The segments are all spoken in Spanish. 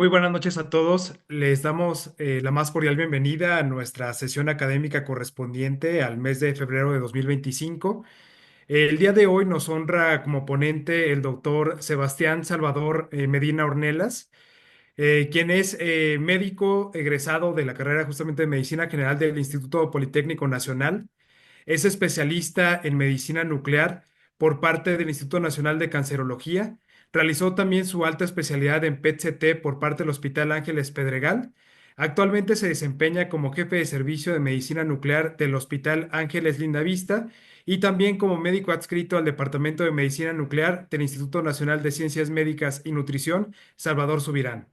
Muy buenas noches a todos. Les damos la más cordial bienvenida a nuestra sesión académica correspondiente al mes de febrero de 2025. El día de hoy nos honra como ponente el doctor Sebastián Salvador Medina Ornelas, quien es médico egresado de la carrera justamente de Medicina General del Instituto Politécnico Nacional. Es especialista en medicina nuclear por parte del Instituto Nacional de Cancerología. Realizó también su alta especialidad en PET-CT por parte del Hospital Ángeles Pedregal. Actualmente se desempeña como jefe de servicio de medicina nuclear del Hospital Ángeles Lindavista y también como médico adscrito al Departamento de Medicina Nuclear del Instituto Nacional de Ciencias Médicas y Nutrición, Salvador Subirán.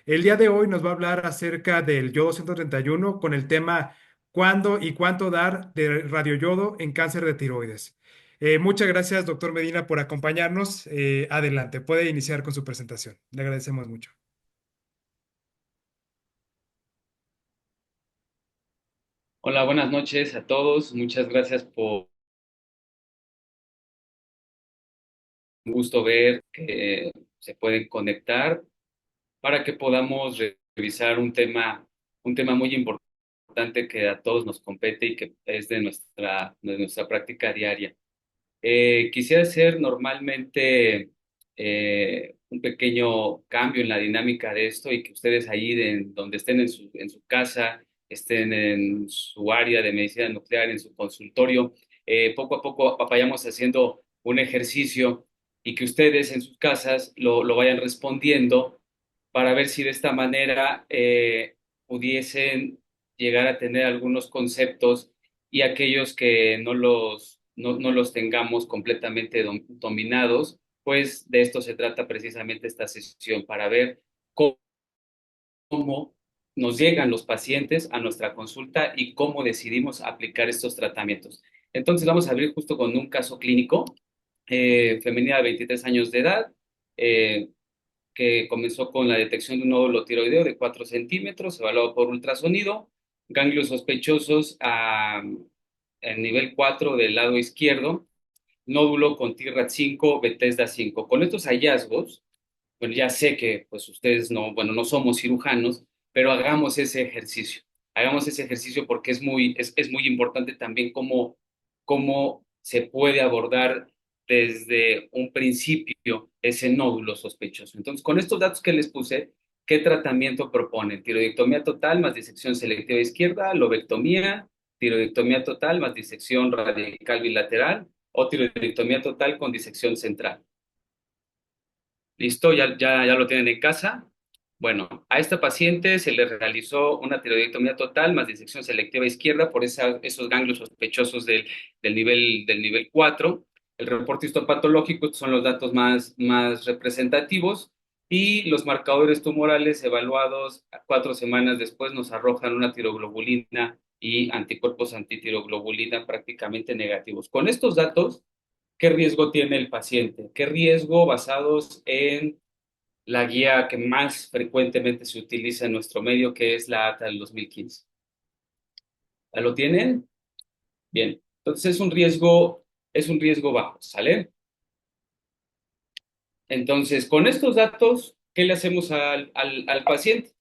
El día de hoy nos va a hablar acerca del yodo 131 con el tema ¿cuándo y cuánto dar de radioyodo en cáncer de tiroides? Muchas gracias, doctor Medina, por acompañarnos. Adelante, puede iniciar con su presentación. Le agradecemos mucho. Hola, buenas noches a todos. Muchas gracias por un gusto ver que se pueden conectar para que podamos revisar un tema muy importante que a todos nos compete y que es de nuestra práctica diaria. Quisiera hacer normalmente un pequeño cambio en la dinámica de esto y que ustedes ahí, donde estén en su casa, estén en su área de medicina nuclear, en su consultorio, poco a poco vayamos haciendo un ejercicio y que ustedes en sus casas lo vayan respondiendo para ver si de esta manera pudiesen llegar a tener algunos conceptos y aquellos que no los tengamos completamente dominados, pues de esto se trata precisamente esta sesión, para ver cómo nos llegan los pacientes a nuestra consulta y cómo decidimos aplicar estos tratamientos. Entonces vamos a abrir justo con un caso clínico, femenina de 23 años de edad, eh, que comenzó con la detección de un nódulo tiroideo de 4 centímetros, evaluado por ultrasonido, ganglios sospechosos en nivel 4 del lado izquierdo, nódulo con TIRAT5, Bethesda 5. Con estos hallazgos, bueno, ya sé que pues ustedes no, bueno, no somos cirujanos, pero hagamos ese ejercicio. Hagamos ese ejercicio porque es muy importante también cómo se puede abordar desde un principio ese nódulo sospechoso. Entonces, con estos datos que les puse, ¿qué tratamiento proponen? Tiroidectomía total más disección selectiva izquierda, lobectomía, tiroidectomía total más disección radical bilateral o tiroidectomía total con disección central. ¿Listo? Ya lo tienen en casa. Bueno, a esta paciente se le realizó una tiroidectomía total más disección selectiva izquierda por esos ganglios sospechosos del nivel 4. El reporte histopatológico, estos son los datos más representativos, y los marcadores tumorales evaluados 4 semanas después nos arrojan una tiroglobulina y anticuerpos antitiroglobulina prácticamente negativos. Con estos datos, ¿qué riesgo tiene el paciente? ¿Qué riesgo basados en la guía que más frecuentemente se utiliza en nuestro medio, que es la ATA del 2015? ¿Ya lo tienen? Bien. Entonces es un riesgo bajo, ¿sale? Entonces, con estos datos, ¿qué le hacemos al paciente?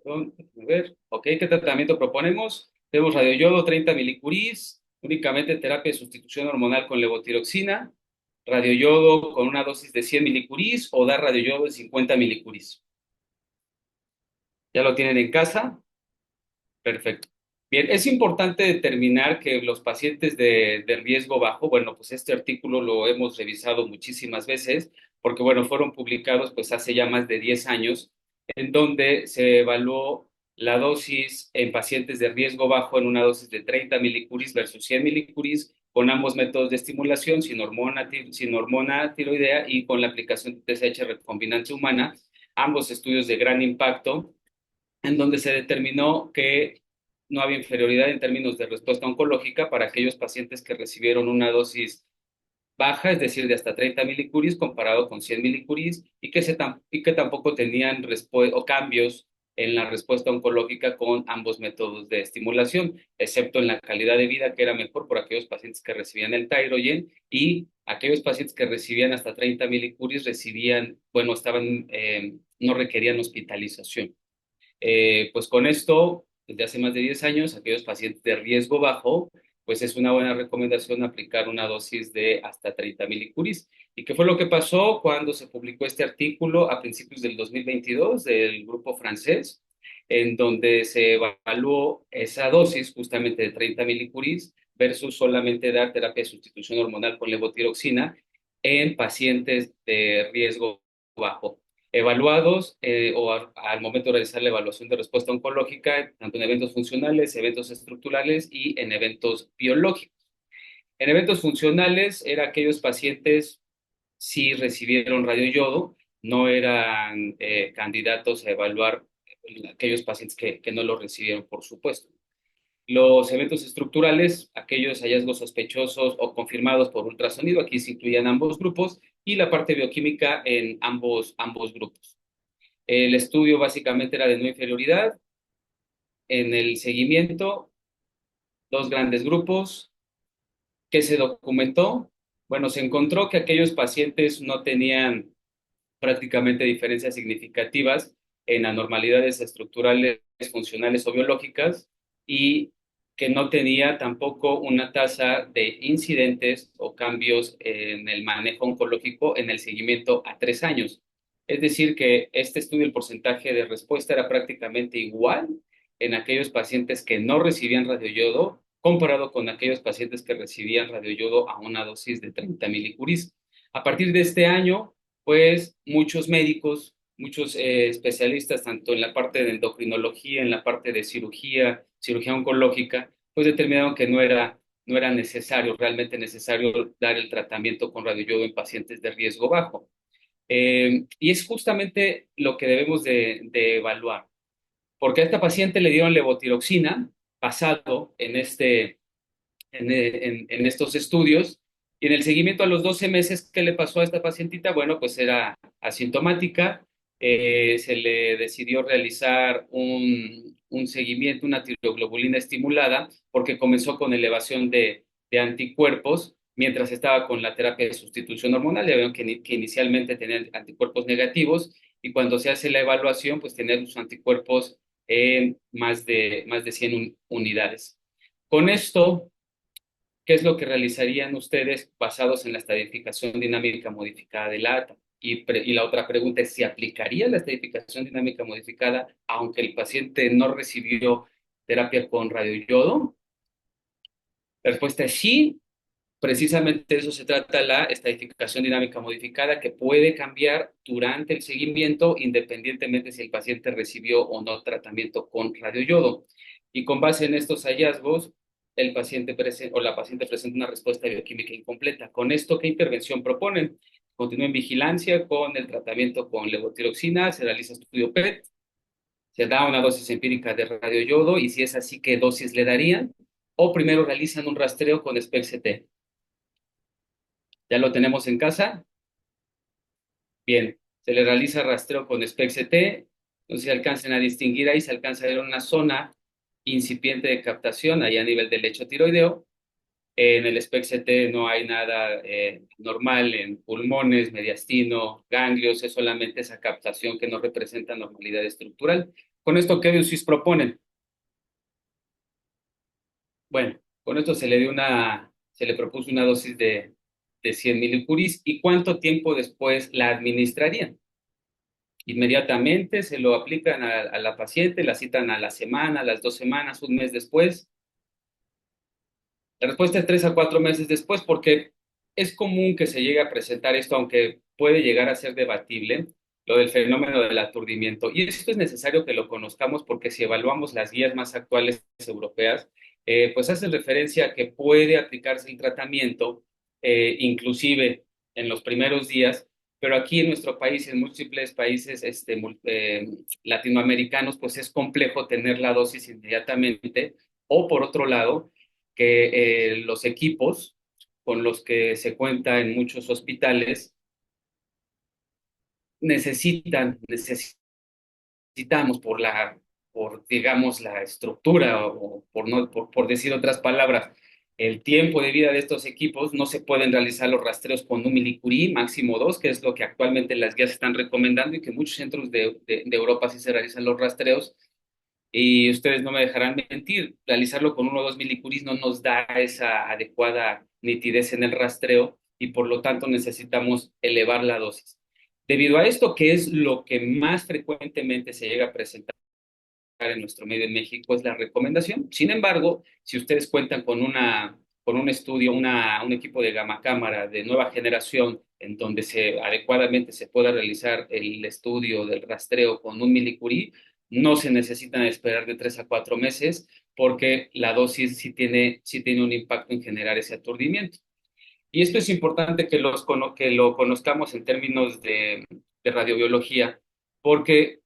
Perdón, déjame ver. Ok, ¿qué tratamiento proponemos? Tenemos radioyodo 30 milicuris, únicamente terapia de sustitución hormonal con levotiroxina, radioyodo con una dosis de 100 milicuris o dar radioyodo de 50 milicuris. ¿Ya lo tienen en casa? Perfecto. Bien, es importante determinar que los pacientes de riesgo bajo, bueno, pues este artículo lo hemos revisado muchísimas veces porque, bueno, fueron publicados pues hace ya más de 10 años, en donde se evaluó la dosis en pacientes de riesgo bajo en una dosis de 30 milicuris versus 100 milicuris con ambos métodos de estimulación, sin hormona tiroidea y con la aplicación de TSH recombinante humana, ambos estudios de gran impacto, en donde se determinó que no había inferioridad en términos de respuesta oncológica para aquellos pacientes que recibieron una dosis baja, es decir, de hasta 30 milicuris comparado con 100 milicuris, y que tampoco tenían cambios en la respuesta oncológica con ambos métodos de estimulación, excepto en la calidad de vida, que era mejor por aquellos pacientes que recibían el Tyrogen, y aquellos pacientes que recibían hasta 30 milicuris recibían, bueno, no requerían hospitalización. Pues con esto, desde hace más de 10 años, aquellos pacientes de riesgo bajo, pues es una buena recomendación aplicar una dosis de hasta 30 milicuris. ¿Y qué fue lo que pasó cuando se publicó este artículo a principios del 2022 del grupo francés, en donde se evaluó esa dosis justamente de 30 milicuris versus solamente dar terapia de sustitución hormonal con levotiroxina en pacientes de riesgo bajo? Evaluados al momento de realizar la evaluación de respuesta oncológica, tanto en eventos funcionales, eventos estructurales y en eventos biológicos. En eventos funcionales, eran aquellos pacientes si recibieron radioyodo, no eran candidatos a evaluar aquellos pacientes que no lo recibieron, por supuesto. Los eventos estructurales, aquellos hallazgos sospechosos o confirmados por ultrasonido, aquí se incluían ambos grupos, y la parte bioquímica en ambos grupos. El estudio básicamente era de no inferioridad. En el seguimiento, dos grandes grupos. ¿Qué se documentó? Bueno, se encontró que aquellos pacientes no tenían prácticamente diferencias significativas en anormalidades estructurales, funcionales o biológicas, y que no tenía tampoco una tasa de incidentes o cambios en el manejo oncológico en el seguimiento a 3 años. Es decir, que este estudio, el porcentaje de respuesta era prácticamente igual en aquellos pacientes que no recibían radioyodo comparado con aquellos pacientes que recibían radioyodo a una dosis de 30 milicuris. A partir de este año, pues muchos médicos, muchos especialistas, tanto en la parte de endocrinología, en la parte de cirugía oncológica, pues determinaron que no era necesario, realmente necesario dar el tratamiento con radioyodo en pacientes de riesgo bajo. Y es justamente lo que debemos de evaluar, porque a esta paciente le dieron levotiroxina basado en estos estudios. Y en el seguimiento a los 12 meses, ¿qué le pasó a esta pacientita? Bueno, pues era asintomática. Se le decidió realizar un seguimiento, una tiroglobulina estimulada, porque comenzó con elevación de anticuerpos mientras estaba con la terapia de sustitución hormonal. Ya vieron que inicialmente tenía anticuerpos negativos, y cuando se hace la evaluación, pues tenía sus anticuerpos en más de 100 unidades. Con esto, ¿qué es lo que realizarían ustedes basados en la estadificación dinámica modificada de la ATA? Y la otra pregunta es, ¿se aplicaría la estadificación dinámica modificada aunque el paciente no recibió terapia con radioyodo? La respuesta es sí. Precisamente de eso se trata la estadificación dinámica modificada, que puede cambiar durante el seguimiento independientemente si el paciente recibió o no tratamiento con radioyodo. Y con base en estos hallazgos, el paciente o la paciente presenta una respuesta bioquímica incompleta. ¿Con esto qué intervención proponen? Continúa en vigilancia con el tratamiento con levotiroxina, se realiza estudio PET, se da una dosis empírica de radioyodo, y si es así, ¿qué dosis le darían? O primero realizan un rastreo con SPECT-CT. ¿Ya lo tenemos en casa? Bien, se le realiza rastreo con SPECT-CT, entonces se alcanzan a distinguir ahí, se alcanza a ver una zona incipiente de captación ahí a nivel del lecho tiroideo. En el SPECT-CT no hay nada normal en pulmones, mediastino, ganglios, es solamente esa captación que no representa normalidad estructural. Con esto, ¿qué dosis proponen? Bueno, con esto se le propuso una dosis de 100 milicuris. ¿Y cuánto tiempo después la administrarían? Inmediatamente se lo aplican a la paciente, la citan a la semana, a las 2 semanas, un mes después. La respuesta es 3 a 4 meses después, porque es común que se llegue a presentar esto, aunque puede llegar a ser debatible, lo del fenómeno del aturdimiento. Y esto es necesario que lo conozcamos, porque si evaluamos las guías más actuales europeas, pues hacen referencia a que puede aplicarse el tratamiento, inclusive en los primeros días, pero aquí en nuestro país, en múltiples países latinoamericanos, pues es complejo tener la dosis inmediatamente, o por otro lado, que los equipos con los que se cuenta en muchos hospitales necesitan necesitamos por digamos, la estructura o por, no, por decir otras palabras, el tiempo de vida de estos equipos, no se pueden realizar los rastreos con un milicurí, máximo dos, que es lo que actualmente las guías están recomendando y que muchos centros de Europa sí se realizan los rastreos. Y ustedes no me dejarán mentir, realizarlo con 1 o 2 milicuris no nos da esa adecuada nitidez en el rastreo y por lo tanto necesitamos elevar la dosis. Debido a esto, que es lo que más frecuentemente se llega a presentar en nuestro medio en México, es la recomendación. Sin embargo, si ustedes cuentan con un estudio, un equipo de gamma cámara de nueva generación, en donde adecuadamente se pueda realizar el estudio del rastreo con un milicurí, no se necesitan esperar de 3 a 4 meses, porque la dosis sí tiene un impacto en generar ese aturdimiento. Y esto es importante que lo conozcamos en términos de radiobiología, porque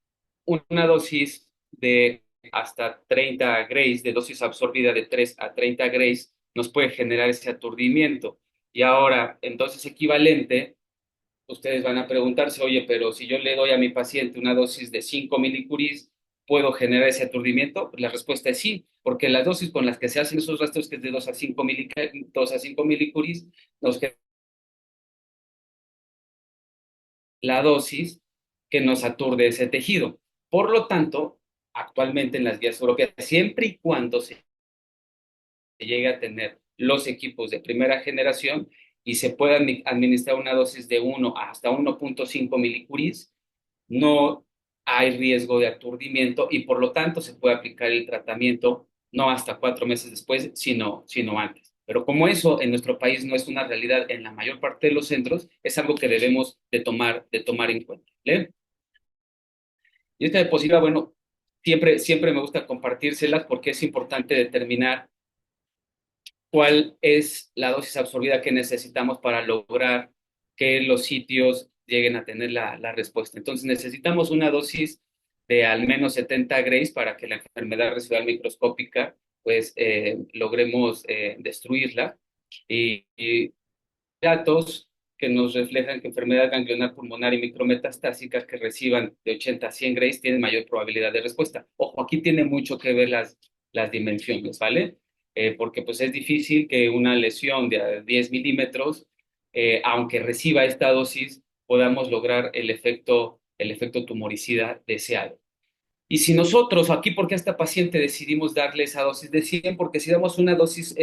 una dosis de hasta 30 grays, de dosis absorbida de 3 a 30 grays, nos puede generar ese aturdimiento. Y ahora, entonces equivalente, ustedes van a preguntarse, oye, pero si yo le doy a mi paciente una dosis de 5 milicuris, ¿puedo generar ese aturdimiento? Pues la respuesta es sí, porque las dosis con las que se hacen esos rastros, que es de 2 a 5 milicuris, nos la dosis que nos aturde ese tejido. Por lo tanto, actualmente en las guías europeas, siempre y cuando se llegue a tener los equipos de primera generación y se pueda administrar una dosis de 1 hasta 1.5 milicuris, no hay riesgo de aturdimiento y por lo tanto se puede aplicar el tratamiento no hasta 4 meses después, sino antes. Pero como eso en nuestro país no es una realidad en la mayor parte de los centros, es algo que debemos de tomar en cuenta. ¿Vale? Y esta diapositiva, bueno, siempre me gusta compartírselas porque es importante determinar cuál es la dosis absorbida que necesitamos para lograr que los sitios lleguen a tener la respuesta. Entonces necesitamos una dosis de al menos 70 grays para que la enfermedad residual microscópica pues logremos destruirla. Y datos que nos reflejan que enfermedad ganglionar pulmonar y micrometastásicas que reciban de 80 a 100 grays tienen mayor probabilidad de respuesta. Ojo, aquí tiene mucho que ver las dimensiones, ¿vale? Porque pues es difícil que una lesión de 10 milímetros, aunque reciba esta dosis, podamos lograr el efecto tumoricida deseado. Y si nosotros, aquí, ¿por qué a esta paciente decidimos darle esa dosis de 100? Porque si damos una dosis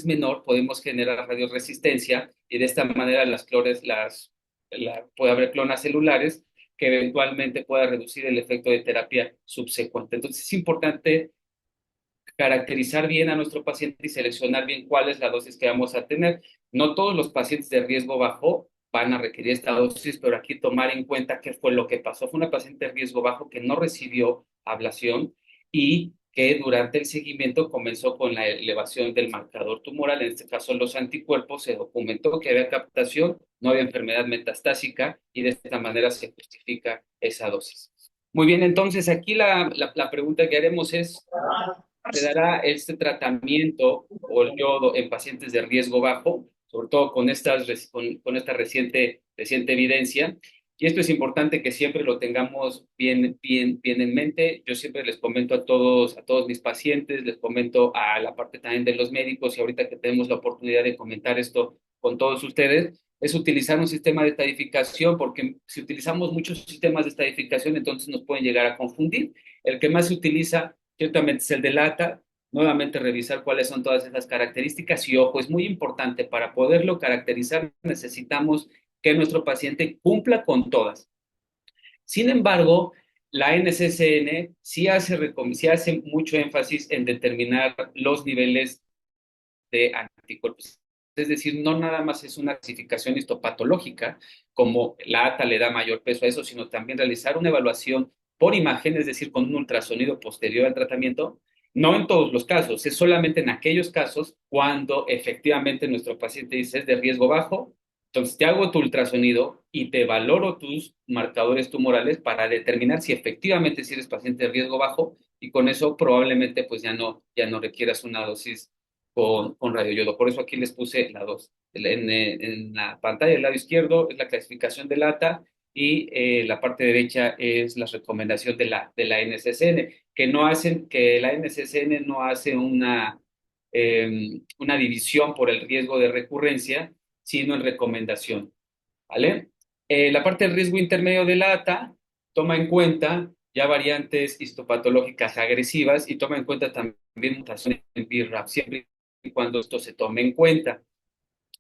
menor, podemos generar radioresistencia y de esta manera puede haber clonas celulares que eventualmente pueda reducir el efecto de terapia subsecuente. Entonces es importante caracterizar bien a nuestro paciente y seleccionar bien cuál es la dosis que vamos a tener. No todos los pacientes de riesgo bajo van a requerir esta dosis, pero aquí tomar en cuenta qué fue lo que pasó. Fue una paciente de riesgo bajo que no recibió ablación y que durante el seguimiento comenzó con la elevación del marcador tumoral, en este caso los anticuerpos, se documentó que había captación, no había enfermedad metastásica y de esta manera se justifica esa dosis. Muy bien, entonces aquí la pregunta que haremos es, se dará este tratamiento o el yodo en pacientes de riesgo bajo, sobre todo con esta reciente evidencia. Y esto es importante que siempre lo tengamos bien en mente. Yo siempre les comento a todos mis pacientes, les comento a la parte también de los médicos y ahorita que tenemos la oportunidad de comentar esto con todos ustedes, es utilizar un sistema de estadificación, porque si utilizamos muchos sistemas de estadificación, entonces nos pueden llegar a confundir. El que más se utiliza ciertamente es el de lata, nuevamente revisar cuáles son todas esas características y ojo, es muy importante para poderlo caracterizar, necesitamos que nuestro paciente cumpla con todas. Sin embargo, la NCCN sí hace mucho énfasis en determinar los niveles de anticuerpos. Es decir, no nada más es una clasificación histopatológica, como la ATA le da mayor peso a eso, sino también realizar una evaluación por imagen, es decir, con un ultrasonido posterior al tratamiento. No en todos los casos, es solamente en aquellos casos cuando efectivamente nuestro paciente dice es de riesgo bajo. Entonces te hago tu ultrasonido y te valoro tus marcadores tumorales para determinar si efectivamente si eres paciente de riesgo bajo y con eso probablemente pues ya no requieras una dosis con radioyodo. Por eso aquí les puse la 2. En la pantalla del lado izquierdo es la clasificación de lata y la parte derecha es la recomendación de la NCCN, que no hacen, que la NCCN no hace una división por el riesgo de recurrencia, sino en recomendación, ¿vale? La parte del riesgo intermedio de la ATA toma en cuenta ya variantes histopatológicas agresivas y toma en cuenta también mutaciones en BRAF, siempre y cuando esto se tome en cuenta.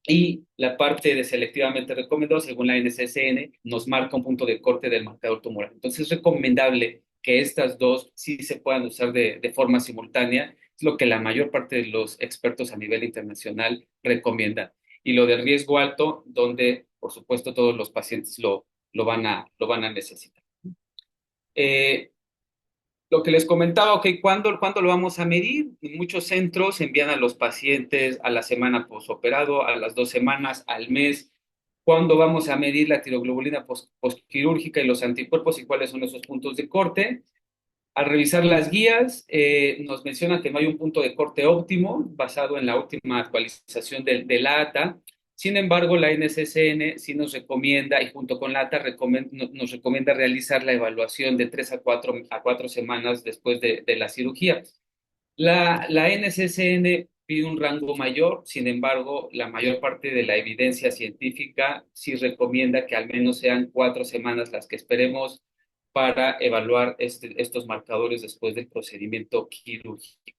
Y la parte de selectivamente recomendado, según la NCCN, nos marca un punto de corte del marcador tumoral. Entonces es recomendable que estas dos sí se puedan usar de forma simultánea, es lo que la mayor parte de los expertos a nivel internacional recomiendan. Y lo de riesgo alto, donde por supuesto todos los pacientes lo van a necesitar. Eh, lo que les comentaba, ok, ¿cuándo lo vamos a medir? En muchos centros envían a los pacientes a la semana posoperado, a las 2 semanas, al mes. ¿Cuándo vamos a medir la tiroglobulina postquirúrgica y los anticuerpos y cuáles son esos puntos de corte? Al revisar las guías, nos menciona que no hay un punto de corte óptimo basado en la última actualización de la ATA. Sin embargo, la NCCN sí nos recomienda, y junto con la ATA nos recomienda realizar la evaluación de 3 a 4 semanas después de la cirugía. La NCCN pide un rango mayor, sin embargo, la mayor parte de la evidencia científica sí recomienda que al menos sean 4 semanas las que esperemos para evaluar estos marcadores después del procedimiento quirúrgico.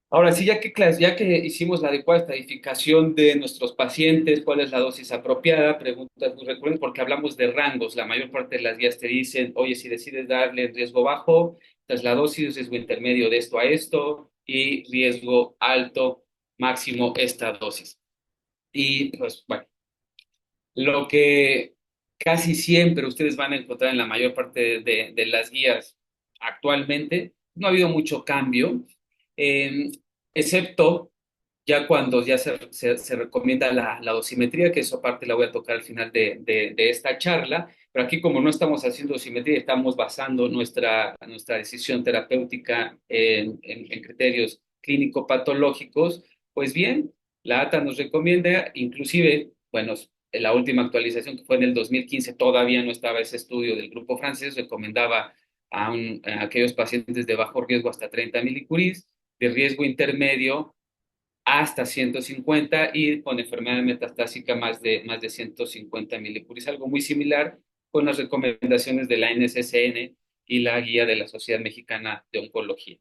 Ahora sí, ya que hicimos la adecuada estadificación de nuestros pacientes, cuál es la dosis apropiada, preguntas muy recurrentes, porque hablamos de rangos. La mayor parte de las guías te dicen, oye, si decides darle riesgo bajo, esta es la dosis, riesgo intermedio de esto a esto, y riesgo alto, máximo esta dosis. Y pues bueno, lo que casi siempre ustedes van a encontrar en la mayor parte de las guías actualmente, no ha habido mucho cambio, eh, excepto ya cuando ya se recomienda la dosimetría, que esa parte la voy a tocar al final de esta charla, pero aquí como no estamos haciendo dosimetría, estamos basando nuestra decisión terapéutica en criterios clínico-patológicos, pues bien, la ATA nos recomienda, inclusive, bueno, la última actualización que fue en el 2015, todavía no estaba ese estudio del grupo francés, recomendaba a aquellos pacientes de bajo riesgo hasta 30 milicuris, de riesgo intermedio hasta 150 y con enfermedad metastásica más de 150 milicuris, algo muy similar con las recomendaciones de la NCCN y la guía de la Sociedad Mexicana de Oncología.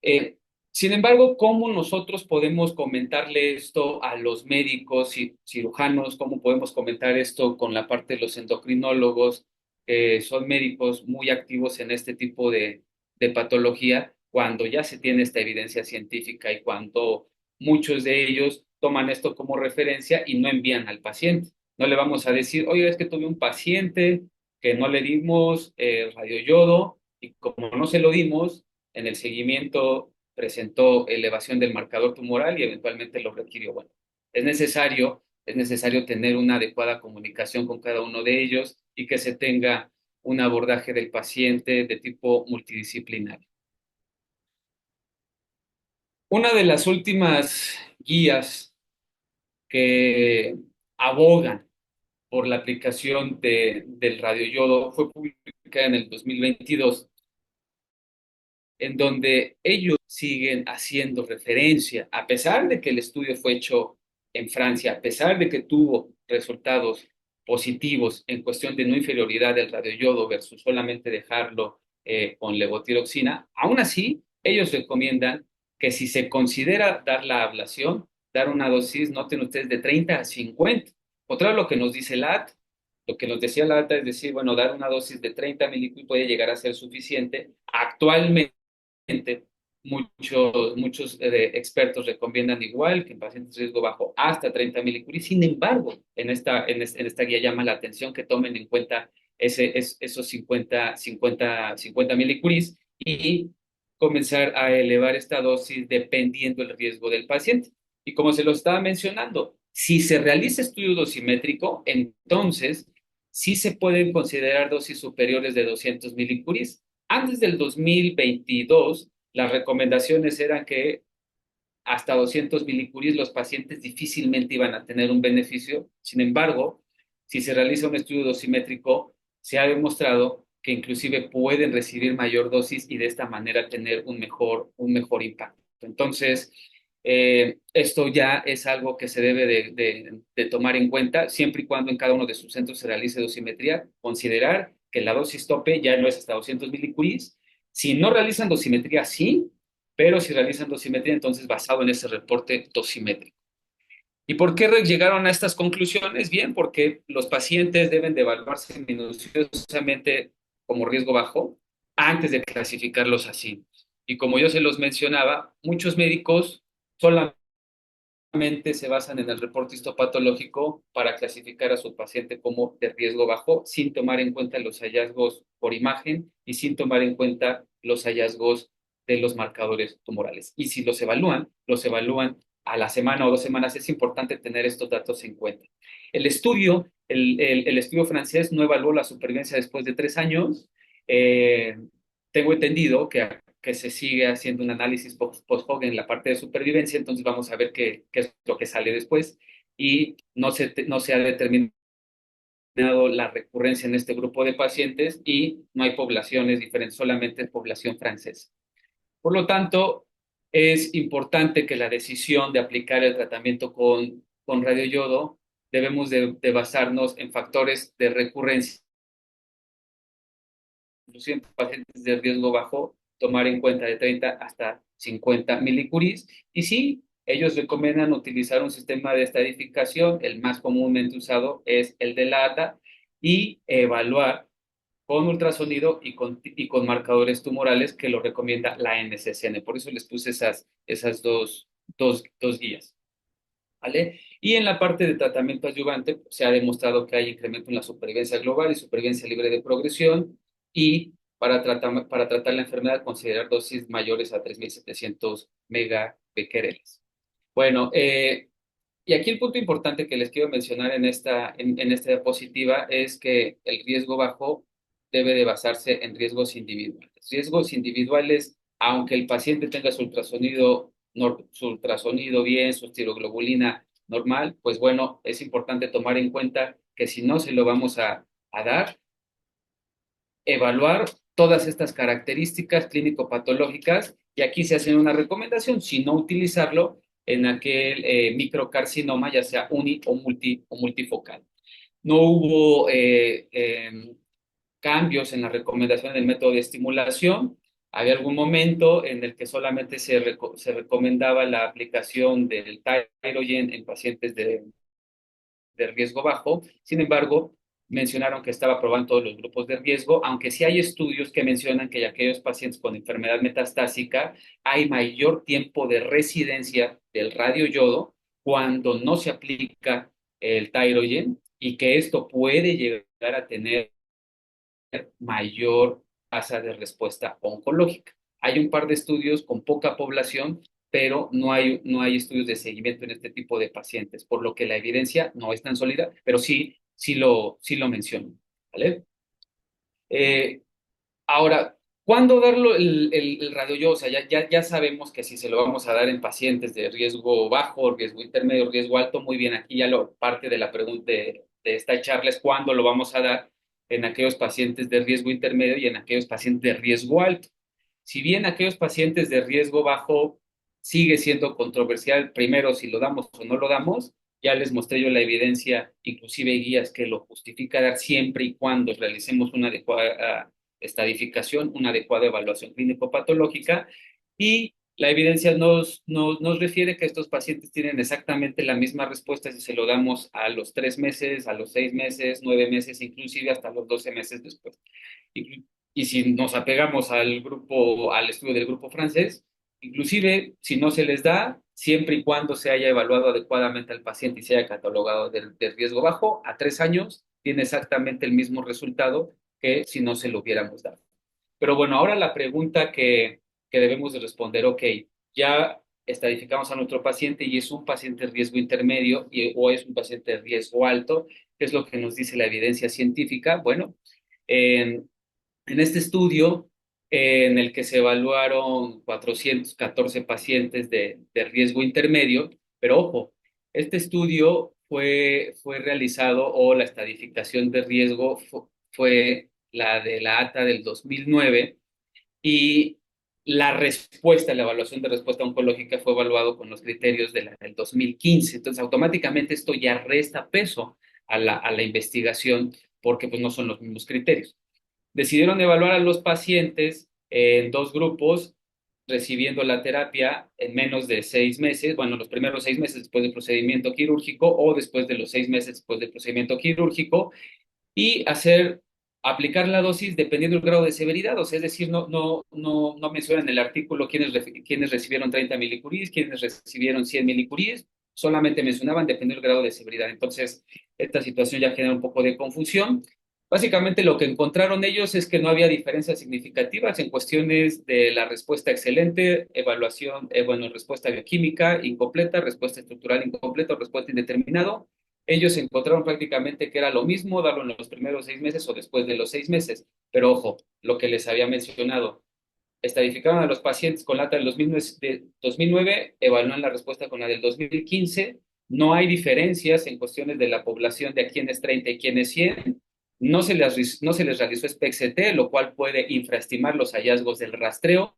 Eh, Sin embargo, ¿cómo nosotros podemos comentarle esto a los médicos y cirujanos? ¿Cómo podemos comentar esto con la parte de los endocrinólogos, que son médicos muy activos en este tipo de patología, cuando ya se tiene esta evidencia científica y cuando muchos de ellos toman esto como referencia y no envían al paciente? No le vamos a decir, oye, es que tuve un paciente que no le dimos radioyodo y como no se lo dimos, en el seguimiento presentó elevación del marcador tumoral y eventualmente lo requirió. Bueno, es necesario tener una adecuada comunicación con cada uno de ellos y que se tenga un abordaje del paciente de tipo multidisciplinario. Una de las últimas guías que abogan por la aplicación del radioyodo fue publicada en el 2022, en donde ellos siguen haciendo referencia, a pesar de que el estudio fue hecho en Francia, a pesar de que tuvo resultados positivos en cuestión de no inferioridad del radioyodo versus solamente dejarlo con levotiroxina, aún así ellos recomiendan que si se considera dar la ablación, dar una dosis, noten ustedes, de 30 a 50. Otra lo que nos dice la AT, lo que nos decía la ATA es decir, bueno, dar una dosis de 30 milicuries puede llegar a ser suficiente. Actualmente muchos expertos recomiendan igual que en pacientes de riesgo bajo hasta 30 milicuries. Sin embargo, en esta guía llama la atención que tomen en cuenta esos 50 milicuries y comenzar a elevar esta dosis dependiendo del riesgo del paciente. Y como se lo estaba mencionando, si se realiza estudio dosimétrico, entonces sí se pueden considerar dosis superiores de 200 milicuries. Antes del 2022, las recomendaciones eran que hasta 200 milicuries los pacientes difícilmente iban a tener un beneficio. Sin embargo, si se realiza un estudio dosimétrico, se ha demostrado que inclusive pueden recibir mayor dosis y de esta manera tener un mejor impacto. Entonces, esto ya es algo que se debe de tomar en cuenta siempre y cuando en cada uno de sus centros se realice dosimetría, considerar que la dosis tope ya no es hasta 200 milicuries. Si no realizan dosimetría, sí, pero si realizan dosimetría, entonces basado en ese reporte dosimétrico. ¿Y por qué llegaron a estas conclusiones? Bien, porque los pacientes deben de evaluarse minuciosamente como riesgo bajo antes de clasificarlos así. Y como yo se los mencionaba, muchos médicos solamente se basan en el reporte histopatológico para clasificar a su paciente como de riesgo bajo, sin tomar en cuenta los hallazgos por imagen y sin tomar en cuenta los hallazgos de los marcadores tumorales. Y si los evalúan a la semana o 2 semanas. Es importante tener estos datos en cuenta. El estudio francés no evaluó la supervivencia después de 3 años. Eh, Tengo entendido que se sigue haciendo un análisis post-hoc en la parte de supervivencia, entonces vamos a ver qué es lo que sale después. Y no se ha determinado la recurrencia en este grupo de pacientes y no hay poblaciones diferentes, solamente es población francesa. Por lo tanto, es importante que la decisión de aplicar el tratamiento con radioyodo debemos de basarnos en factores de recurrencia, inclusive en pacientes de riesgo bajo, tomar en cuenta de 30 hasta 50 milicuris. Y sí, ellos recomiendan utilizar un sistema de estadificación, el más comúnmente usado es el de la ATA, y evaluar con ultrasonido y con marcadores tumorales que lo recomienda la NCCN. Por eso les puse esas dos guías. ¿Vale? Y en la parte de tratamiento adyuvante, pues, se ha demostrado que hay incremento en la supervivencia global y supervivencia libre de progresión, y para tratar la enfermedad considerar dosis mayores a 3.700 megabecquereles. Bueno, y aquí el punto importante que les quiero mencionar en esta diapositiva es que el riesgo bajo debe de basarse en riesgos individuales. Riesgos individuales, aunque el paciente tenga su ultrasonido bien, su tiroglobulina normal, pues bueno, es importante tomar en cuenta que si no se lo vamos a dar, evaluar todas estas características clínico-patológicas, y aquí se hace una recomendación, si no utilizarlo en aquel microcarcinoma, ya sea o multifocal. No hubo cambios en la recomendación del método de estimulación. Había algún momento en el que solamente se recomendaba la aplicación del Tyrogen en pacientes de riesgo bajo. Sin embargo, mencionaron que estaba aprobado en todos los grupos de riesgo, aunque sí hay estudios que mencionan que en aquellos pacientes con enfermedad metastásica hay mayor tiempo de residencia del radioyodo cuando no se aplica el Tyrogen, y que esto puede llegar a tener mayor tasa de respuesta oncológica. Hay un par de estudios con poca población, pero no hay estudios de seguimiento en este tipo de pacientes, por lo que la evidencia no es tan sólida, pero sí lo menciono. ¿Vale? Eh, Ahora, ¿cuándo darlo el radioyodo? O sea, ya sabemos que si se lo vamos a dar en pacientes de riesgo bajo, riesgo intermedio, riesgo alto, muy bien, aquí parte de la pregunta de esta charla es cuándo lo vamos a dar en aquellos pacientes de riesgo intermedio y en aquellos pacientes de riesgo alto. Si bien aquellos pacientes de riesgo bajo sigue siendo controversial, primero si lo damos o no lo damos, ya les mostré yo la evidencia, inclusive guías que lo justifica dar siempre y cuando realicemos una adecuada estadificación, una adecuada evaluación clínico-patológica, y la evidencia nos refiere que estos pacientes tienen exactamente la misma respuesta si se lo damos a los 3 meses, a los 6 meses, 9 meses, inclusive hasta los 12 meses después. Y si nos apegamos al estudio del grupo francés, inclusive si no se les da, siempre y cuando se haya evaluado adecuadamente al paciente y se haya catalogado de riesgo bajo, a 3 años tiene exactamente el mismo resultado que si no se lo hubiéramos dado. Pero bueno, ahora la pregunta que debemos de responder, ok, ya estadificamos a nuestro paciente y es un paciente de riesgo intermedio o es un paciente de riesgo alto. ¿Qué es lo que nos dice la evidencia científica? Bueno, en este estudio, en el que se evaluaron 414 pacientes de riesgo intermedio, pero ojo, este estudio fue realizado o la estadificación de riesgo fue la de la ATA del 2009 y la respuesta, la evaluación de respuesta oncológica fue evaluado con los criterios de la del 2015. Entonces, automáticamente esto ya resta peso a la investigación porque pues no son los mismos criterios. Decidieron evaluar a los pacientes en dos grupos recibiendo la terapia en menos de 6 meses, bueno, los primeros 6 meses después del procedimiento quirúrgico o después de los 6 meses después del procedimiento quirúrgico y aplicar la dosis dependiendo del grado de severidad, o sea, es decir, no menciona en el artículo quiénes recibieron 30 milicuries, quiénes recibieron 100 milicuries, solamente mencionaban dependiendo del grado de severidad. Entonces, esta situación ya genera un poco de confusión. Básicamente lo que encontraron ellos es que no había diferencias significativas en cuestiones de la respuesta excelente, evaluación, bueno, respuesta bioquímica incompleta, respuesta estructural incompleta o respuesta indeterminado. Ellos encontraron prácticamente que era lo mismo darlo en los primeros 6 meses o después de los 6 meses. Pero ojo, lo que les había mencionado, estadificaron a los pacientes con la ATA del 2009, evalúan la respuesta con la del 2015. No hay diferencias en cuestiones de la población de a quién es 30 y quién es 100. No se les realizó SPECT, lo cual puede infraestimar los hallazgos del rastreo.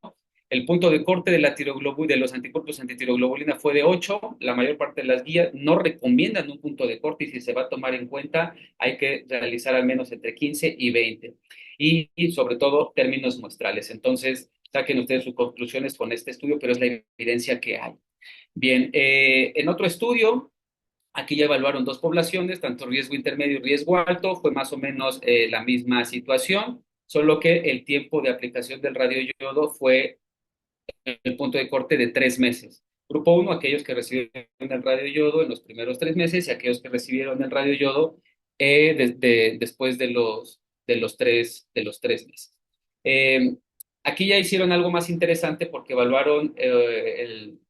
El punto de corte de la tiroglobulina, de los anticuerpos antitiroglobulina fue de 8. La mayor parte de las guías no recomiendan un punto de corte y si se va a tomar en cuenta hay que realizar al menos entre 15 y 20. Y sobre todo términos muestrales. Entonces, saquen ustedes sus conclusiones con este estudio, pero es la evidencia que hay. Bien, en otro estudio, aquí ya evaluaron dos poblaciones, tanto riesgo intermedio y riesgo alto, fue más o menos la misma situación, solo que el tiempo de aplicación del radioyodo fue el punto de corte de 3 meses. Grupo uno, aquellos que recibieron el radioyodo en los primeros 3 meses y aquellos que recibieron el radioyodo después de los 3 meses. Eh, Aquí ya hicieron algo más interesante porque evaluaron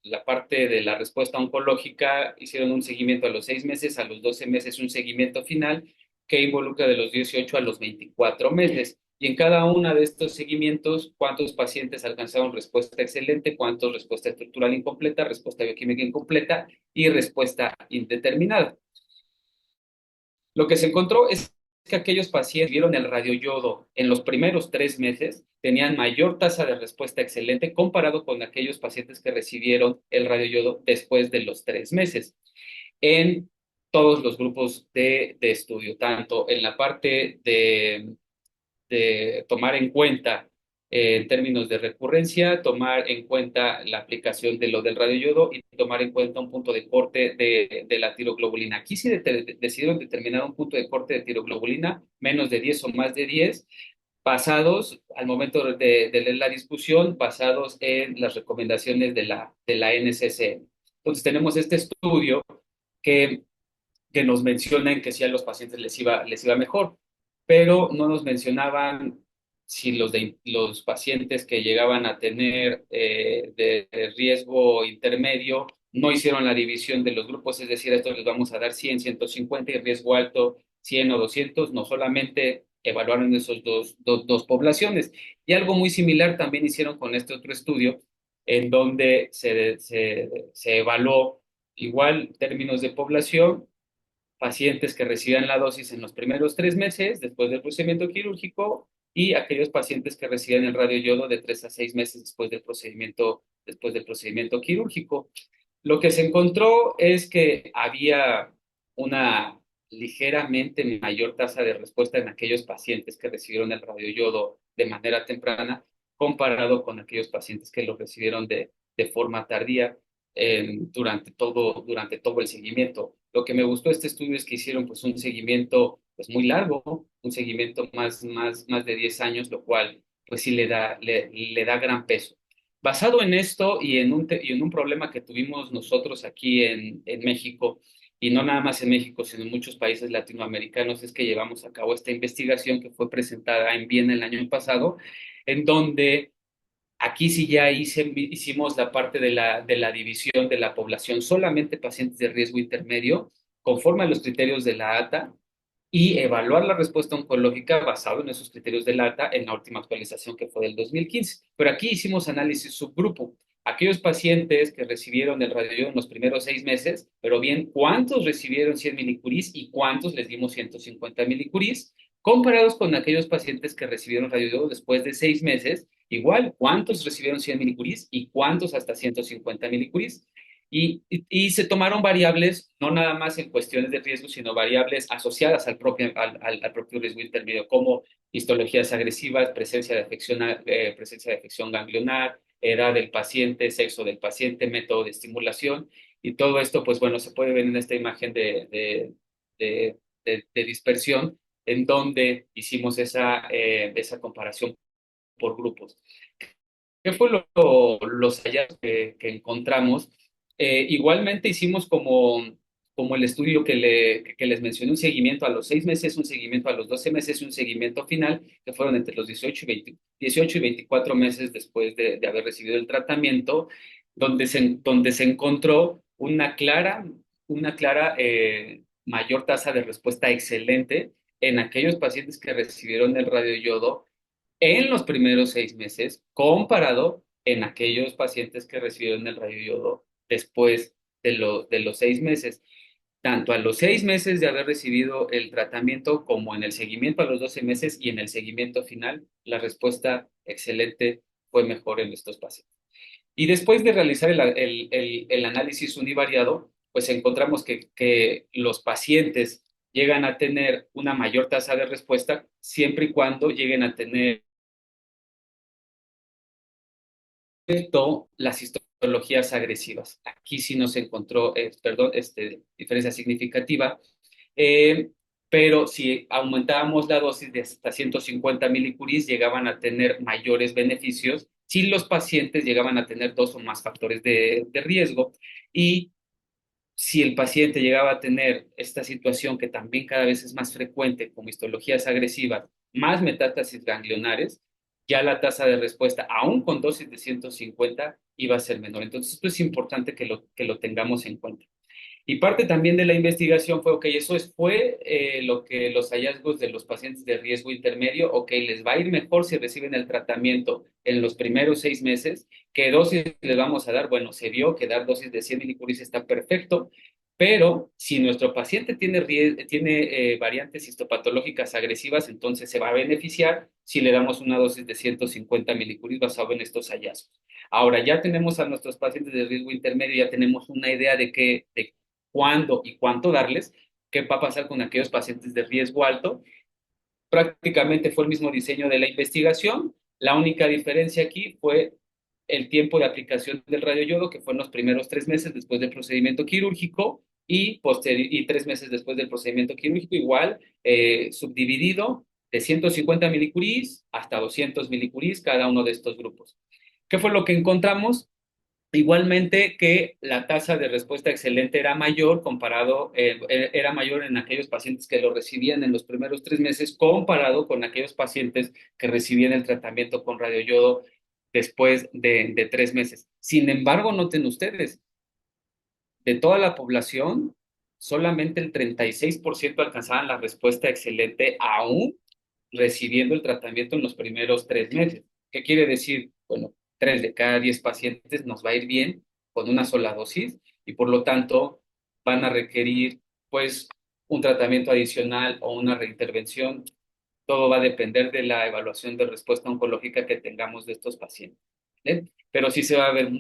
la parte de la respuesta oncológica, hicieron un seguimiento a los 6 meses, a los 12 meses un seguimiento final que involucra de los 18 a los 24 meses. Y en cada uno de estos seguimientos, cuántos pacientes alcanzaron respuesta excelente, cuántos respuesta estructural incompleta, respuesta bioquímica incompleta y respuesta indeterminada. Lo que se encontró es que aquellos pacientes que vieron el radioyodo en los primeros 3 meses tenían mayor tasa de respuesta excelente comparado con aquellos pacientes que recibieron el radioyodo después de los 3 meses. En todos los grupos de estudio, tanto en la parte de tomar en cuenta en términos de recurrencia, tomar en cuenta la aplicación de lo del radioyodo y tomar en cuenta un punto de corte de la tiroglobulina. Aquí sí decidieron determinar un punto de corte de tiroglobulina, menos de 10 o más de 10, basados, al momento de leer la discusión, basados en las recomendaciones de la NCCN. Entonces tenemos este estudio que nos mencionan que sí a los pacientes les iba mejor, pero no nos mencionaban si los pacientes que llegaban a tener de riesgo intermedio no hicieron la división de los grupos, es decir, a estos les vamos a dar 100, 150 y riesgo alto 100 o 200, no solamente evaluaron esos dos poblaciones. Y algo muy similar también hicieron con este otro estudio, en donde se evaluó igual términos de población, pacientes que recibían la dosis en los primeros 3 meses después del procedimiento quirúrgico y aquellos pacientes que recibían el radioyodo de 3 a 6 meses después del procedimiento quirúrgico. Lo que se encontró es que había una ligeramente mayor tasa de respuesta en aquellos pacientes que recibieron el radioyodo de manera temprana comparado con aquellos pacientes que lo recibieron de forma tardía durante todo el seguimiento. Lo que me gustó de este estudio es que hicieron pues un seguimiento pues muy largo, un seguimiento más de 10 años, lo cual pues sí le da gran peso. Basado en esto y en un problema que tuvimos nosotros aquí en México, y no nada más en México, sino en muchos países latinoamericanos, es que llevamos a cabo esta investigación que fue presentada en Viena el año pasado, en donde aquí sí ya hicimos la parte de la división de la población, solamente pacientes de riesgo intermedio, conforme a los criterios de la ATA, y evaluar la respuesta oncológica basado en esos criterios del ATA en la última actualización que fue del 2015. Pero aquí hicimos análisis subgrupo. aquellos pacientes que recibieron el radioyodo en los primeros 6 meses, pero bien, ¿cuántos recibieron 100 milicuris y cuántos les dimos 150 milicuris? Comparados con aquellos pacientes que recibieron radioyodo después de 6 meses, igual, ¿cuántos recibieron 100 milicuris y cuántos hasta 150 milicuris? Y se tomaron variables, no nada más en cuestiones de riesgo, sino variables asociadas al propio riesgo intermedio, como histologías agresivas, presencia de afección ganglionar, edad del paciente, sexo del paciente, método de estimulación, y todo esto, pues bueno, se puede ver en esta imagen de dispersión, en donde hicimos esa comparación por grupos. ¿Qué fue los hallazgos que encontramos? Igualmente hicimos como el estudio que les mencioné, un seguimiento a los 6 meses, un seguimiento a los 12 meses y un seguimiento final, que fueron entre los 18 y 24 meses después de haber recibido el tratamiento, donde se encontró una clara mayor tasa de respuesta excelente en aquellos pacientes que recibieron el radioyodo en los primeros 6 meses, comparado en aquellos pacientes que recibieron el radioyodo después de los 6 meses. Tanto a los 6 meses de haber recibido el tratamiento como en el seguimiento a los 12 meses y en el seguimiento final, la respuesta excelente fue mejor en estos pacientes. Y después de realizar el análisis univariado, pues encontramos que los pacientes llegan a tener una mayor tasa de respuesta siempre y cuando lleguen a tener las histologías agresivas. Aquí sí no se encontró, perdón, diferencia significativa, eh, pero si aumentábamos la dosis de hasta 150 milicuris, llegaban a tener mayores beneficios si los pacientes llegaban a tener dos o más factores de riesgo. Y si el paciente llegaba a tener esta situación que también cada vez es más frecuente, como histologías agresivas, más metástasis ganglionares, ya la tasa de respuesta, aún con dosis de 150, iba a ser menor. Entonces, esto es importante que lo tengamos en cuenta. Y parte también de la investigación fue, ok, fue lo que los hallazgos de los pacientes de riesgo intermedio, ok, les va a ir mejor si reciben el tratamiento en los primeros 6 meses. ¿Qué dosis les vamos a dar? Bueno, se vio que dar dosis de 100 milicuris está perfecto, pero si nuestro paciente tiene variantes histopatológicas agresivas, entonces se va a beneficiar si le damos una dosis de 150 milicuris basado en estos hallazgos. Ahora, ya tenemos a nuestros pacientes de riesgo intermedio, ya tenemos una idea de cuándo y cuánto darles. ¿Qué va a pasar con aquellos pacientes de riesgo alto? Prácticamente fue el mismo diseño de la investigación. La única diferencia aquí fue el tiempo de aplicación del radioyodo, que fue en los primeros 3 meses después del procedimiento quirúrgico y 3 meses después del procedimiento quirúrgico, igual subdividido de 150 milicuris hasta 200 milicuris cada uno de estos grupos. ¿Qué fue lo que encontramos? Igualmente que la tasa de respuesta excelente era mayor en aquellos pacientes que lo recibían en los primeros 3 meses comparado con aquellos pacientes que recibían el tratamiento con radioyodo después de 3 meses. Sin embargo, noten ustedes, de toda la población, solamente el 36% alcanzaban la respuesta excelente aún recibiendo el tratamiento en los primeros 3 meses. ¿Qué quiere decir? Bueno, 3 de cada 10 pacientes nos va a ir bien con una sola dosis y por lo tanto van a requerir pues un tratamiento adicional o una reintervención. Todo va a depender de la evaluación de respuesta oncológica que tengamos de estos pacientes. ¿Vale? Pero sí se va a ver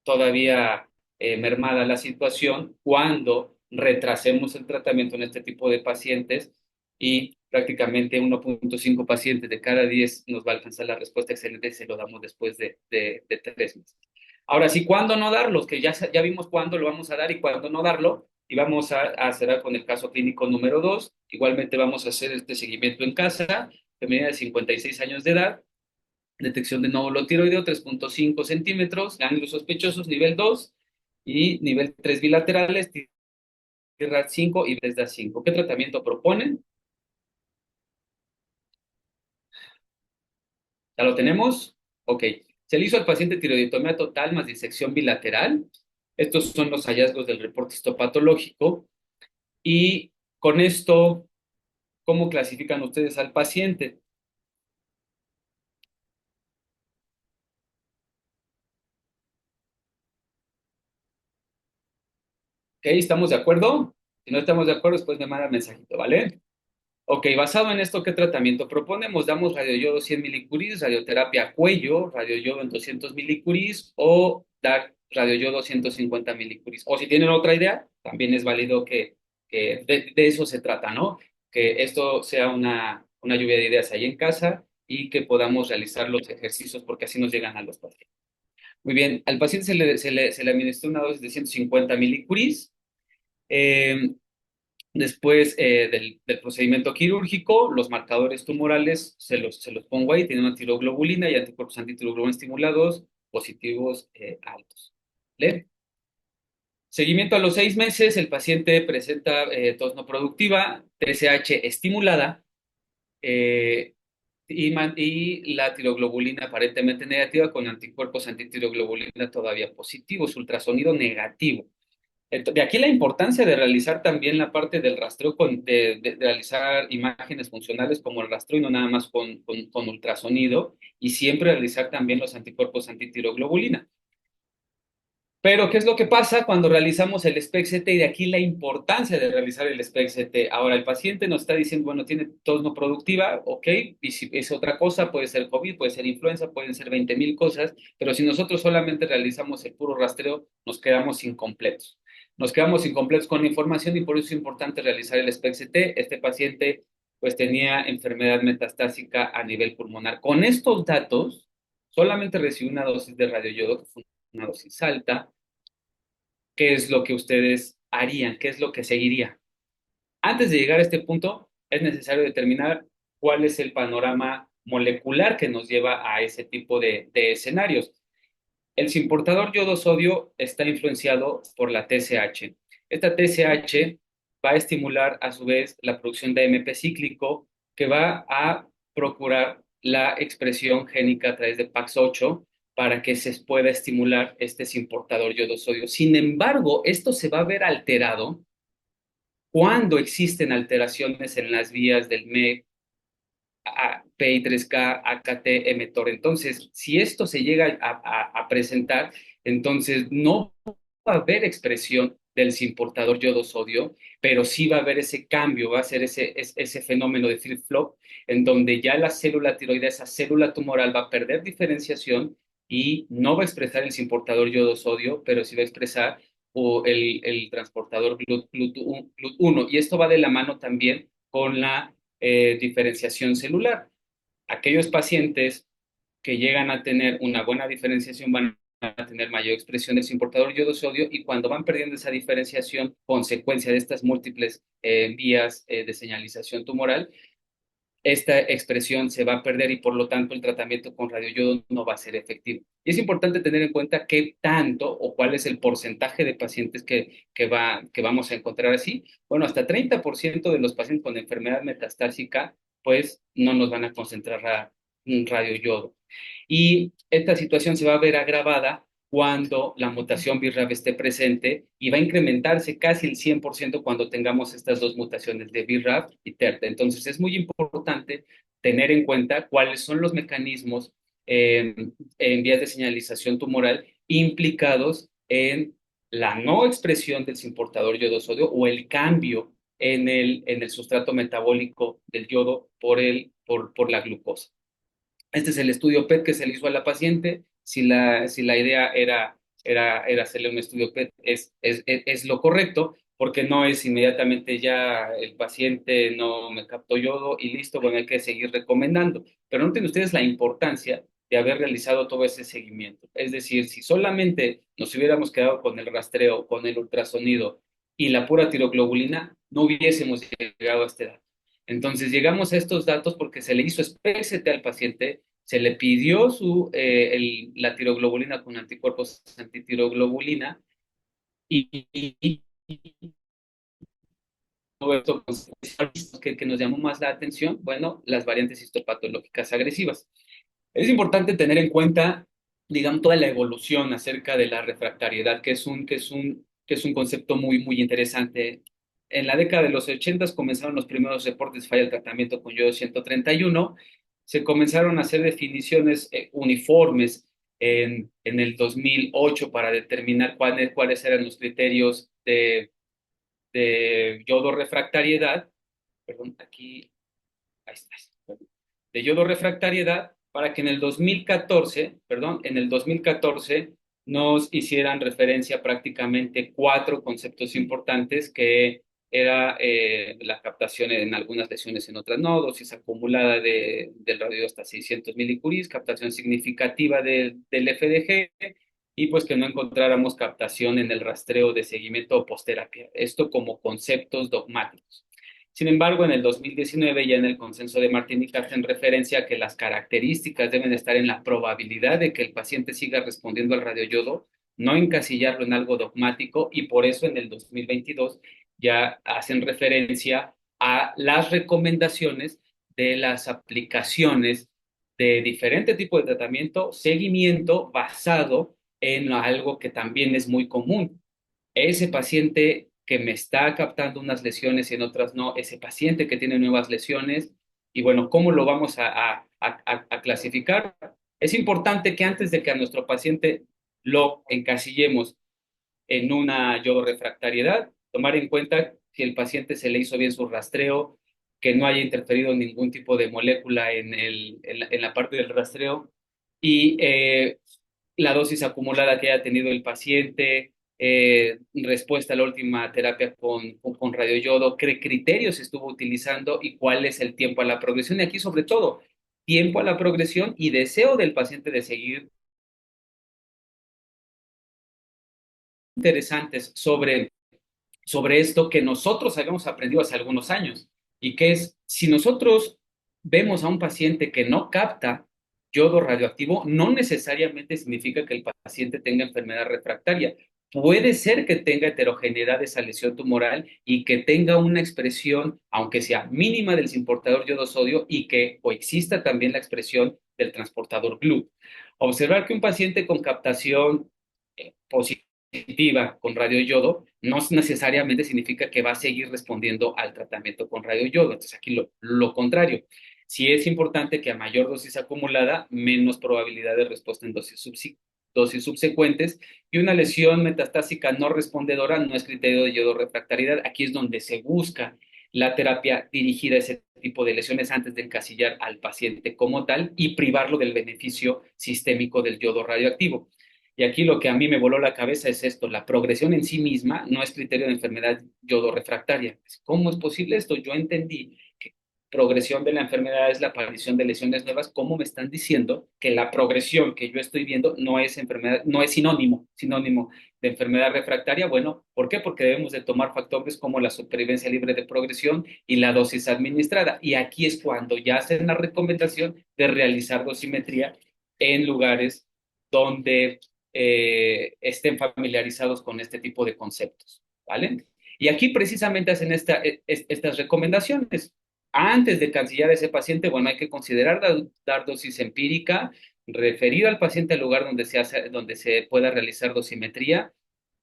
todavía mermada la situación cuando retrasemos el tratamiento en este tipo de pacientes y prácticamente 1.5 pacientes de cada 10 nos va a alcanzar la respuesta excelente, se lo damos después de 3 meses. Ahora sí, ¿cuándo no darlos? Que ya vimos cuándo lo vamos a dar y cuándo no darlo, y vamos a cerrar con el caso clínico número 2. Igualmente vamos a hacer este seguimiento en casa, femenina de 56 años de edad, detección de nódulo tiroideo 3.5 centímetros, ganglios sospechosos nivel 2 y nivel 3 bilaterales, TIRAD 5 y TESDA 5. ¿Qué tratamiento proponen? ¿Ya lo tenemos? Ok. Se le hizo al paciente tiroiditomía total más disección bilateral. Estos son los hallazgos del reporte histopatológico. Y con esto, ¿cómo clasifican ustedes al paciente? ¿Estamos de acuerdo? Si no estamos de acuerdo, después me manda mensajito, ¿vale? Ok, basado en esto, ¿qué tratamiento proponemos? Damos radioyodo 100 milicuris, radioterapia a cuello, radioyodo en 200 milicuris o dar radioyodo 150 milicuris. O si tienen otra idea, también es válido que de eso se trata, ¿no? Que esto sea una lluvia de ideas ahí en casa y que podamos realizar los ejercicios porque así nos llegan a los pacientes. Muy bien, al paciente se le administró una dosis de 150 milicuris. Eh, Después del procedimiento quirúrgico, los marcadores tumorales se los pongo ahí, tienen una tiroglobulina y anticuerpos antitiroglobulina estimulados positivos altos. ¿Vale? Seguimiento a los 6 meses, el paciente presenta tos no productiva, TSH estimulada eh, y la tiroglobulina aparentemente negativa con anticuerpos antitiroglobulina todavía positivos, ultrasonido negativo. De aquí la importancia de realizar también la parte del rastreo, de realizar imágenes funcionales como el rastreo y no nada más con ultrasonido, y siempre realizar también los anticuerpos antitiroglobulina. Pero, ¿qué es lo que pasa cuando realizamos el SPECT-CT? Y de aquí la importancia de realizar el SPECT-CT. Ahora, el paciente nos está diciendo, bueno, tiene tos no productiva, ok, y si es otra cosa, puede ser COVID, puede ser influenza, pueden ser 20,000 cosas, pero si nosotros solamente realizamos el puro rastreo, nos quedamos incompletos. Nos quedamos incompletos con la información y por eso es importante realizar el SPECT-CT. Este paciente, pues, tenía enfermedad metastásica a nivel pulmonar. Con estos datos, solamente recibió una dosis de radioyodo, que fue una dosis alta. ¿Qué es lo que ustedes harían? ¿Qué es lo que seguiría? Antes de llegar a este punto, es necesario determinar cuál es el panorama molecular que nos lleva a ese tipo de escenarios. El simportador yodo-sodio está influenciado por la TSH. Esta TSH va a estimular a su vez la producción de AMP cíclico que va a procurar la expresión génica a través de PAX8 para que se pueda estimular este simportador yodo-sodio. Sin embargo, esto se va a ver alterado cuando existen alteraciones en las vías del MEC, PI3K, AKT, mTOR. Entonces, si esto se llega a presentar, entonces no va a haber expresión del simportador yodo-sodio, pero sí va a haber ese cambio, va a ser ese fenómeno de flip-flop, en donde ya la célula tiroidea, esa célula tumoral, va a perder diferenciación y no va a expresar el simportador yodo-sodio, pero sí va a expresar el transportador GLUT1. Y esto va de la mano también con la diferenciación celular. Aquellos pacientes que llegan a tener una buena diferenciación van a tener mayor expresión del importador yodo-sodio y cuando van perdiendo esa diferenciación, consecuencia de estas múltiples vías de señalización tumoral, esta expresión se va a perder y por lo tanto el tratamiento con radioyodo no va a ser efectivo. Y es importante tener en cuenta qué tanto o cuál es el porcentaje de pacientes que vamos a encontrar así. Bueno, hasta 30% de los pacientes con enfermedad metastásica, pues no nos van a concentrar radioyodo. Y esta situación se va a ver agravada cuando la mutación BRAF esté presente y va a incrementarse casi el 100% cuando tengamos estas dos mutaciones de BRAF y TERT. Entonces es muy importante tener en cuenta cuáles son los mecanismos en vías de señalización tumoral implicados en la no expresión del simportador yodo-sodio o el cambio en el sustrato metabólico del yodo por la glucosa. Este es el estudio PET que se le hizo a la paciente. Si la idea era hacerle un estudio PET, es lo correcto, porque no es inmediatamente ya el paciente no me captó yodo y listo, bueno, hay que seguir recomendando. Pero no tienen ustedes la importancia de haber realizado todo ese seguimiento. Es decir, si solamente nos hubiéramos quedado con el rastreo, con el ultrasonido y la pura tiroglobulina, no hubiésemos llegado a este dato. Entonces llegamos a estos datos porque se le hizo SPECT al paciente, se le pidió la tiroglobulina con anticuerpos antitiroglobulina y todo esto que nos llamó más la atención, bueno, las variantes histopatológicas agresivas. Es importante tener en cuenta, digamos, toda la evolución acerca de la refractariedad, que es un concepto muy, muy interesante. En la década de los 80 comenzaron los primeros reportes de falla del tratamiento con yodo 131. Se comenzaron a hacer definiciones uniformes en el 2008 para determinar cuáles eran los criterios de yodo refractariedad. Perdón, aquí, ahí está, de yodo refractariedad, para que en el 2014, perdón, en el 2014 nos hicieran referencia prácticamente cuatro conceptos importantes, que era la captación en algunas lesiones, en otras no, dosis acumulada del radio hasta 600 milicuries, captación significativa del FDG, y pues que no encontráramos captación en el rastreo de seguimiento o posterapia. Esto como conceptos dogmáticos. Sin embargo, en el 2019, ya en el consenso de Martinique, hacen referencia a que las características deben estar en la probabilidad de que el paciente siga respondiendo al radioyodo, no encasillarlo en algo dogmático, y por eso en el 2022 ya hacen referencia a las recomendaciones de las aplicaciones de diferente tipo de tratamiento, seguimiento basado en algo que también es muy común: ese paciente que me está captando unas lesiones y en otras no, ese paciente que tiene nuevas lesiones, y bueno, ¿cómo lo vamos a clasificar? Es importante que antes de que a nuestro paciente lo encasillemos en una yodorefractariedad, tomar en cuenta si el paciente se le hizo bien su rastreo, que no haya interferido ningún tipo de molécula en la parte del rastreo, y la dosis acumulada que haya tenido el paciente, respuesta a la última terapia con radioyodo, qué criterios estuvo utilizando y cuál es el tiempo a la progresión. Y aquí, sobre todo, tiempo a la progresión y deseo del paciente de seguir. Interesantes sobre esto que nosotros habíamos aprendido hace algunos años, y que es: si nosotros vemos a un paciente que no capta yodo radioactivo, no necesariamente significa que el paciente tenga enfermedad refractaria. Puede ser que tenga heterogeneidad de esa lesión tumoral y que tenga una expresión, aunque sea mínima, del transportador yodo-sodio, y que coexista también la expresión del transportador GLUT. Observar que un paciente con captación positiva con radioyodo no necesariamente significa que va a seguir respondiendo al tratamiento con radioyodo. Entonces aquí lo contrario. Sí es importante que a mayor dosis acumulada, menos probabilidad de respuesta en dosis subsecuentes, y una lesión metastásica no respondedora no es criterio de yodo refractariedad. Aquí es donde se busca la terapia dirigida a ese tipo de lesiones antes de encasillar al paciente como tal y privarlo del beneficio sistémico del yodo radioactivo. Y aquí lo que a mí me voló la cabeza es esto: la progresión en sí misma no es criterio de enfermedad yodorefractaria. ¿Cómo es posible esto? Yo entendí que progresión de la enfermedad es la aparición de lesiones nuevas. ¿Cómo me están diciendo que la progresión que yo estoy viendo no es enfermedad, no es sinónimo de enfermedad refractaria? Bueno, ¿por qué? Porque debemos de tomar factores como la supervivencia libre de progresión y la dosis administrada. Y aquí es cuando ya hacen la recomendación de realizar dosimetría en lugares donde estén familiarizados con este tipo de conceptos, ¿vale? Y aquí precisamente hacen estas recomendaciones. Antes de cancillar a ese paciente, bueno, hay que considerar dar dosis empírica, referir al paciente al lugar donde se pueda realizar dosimetría,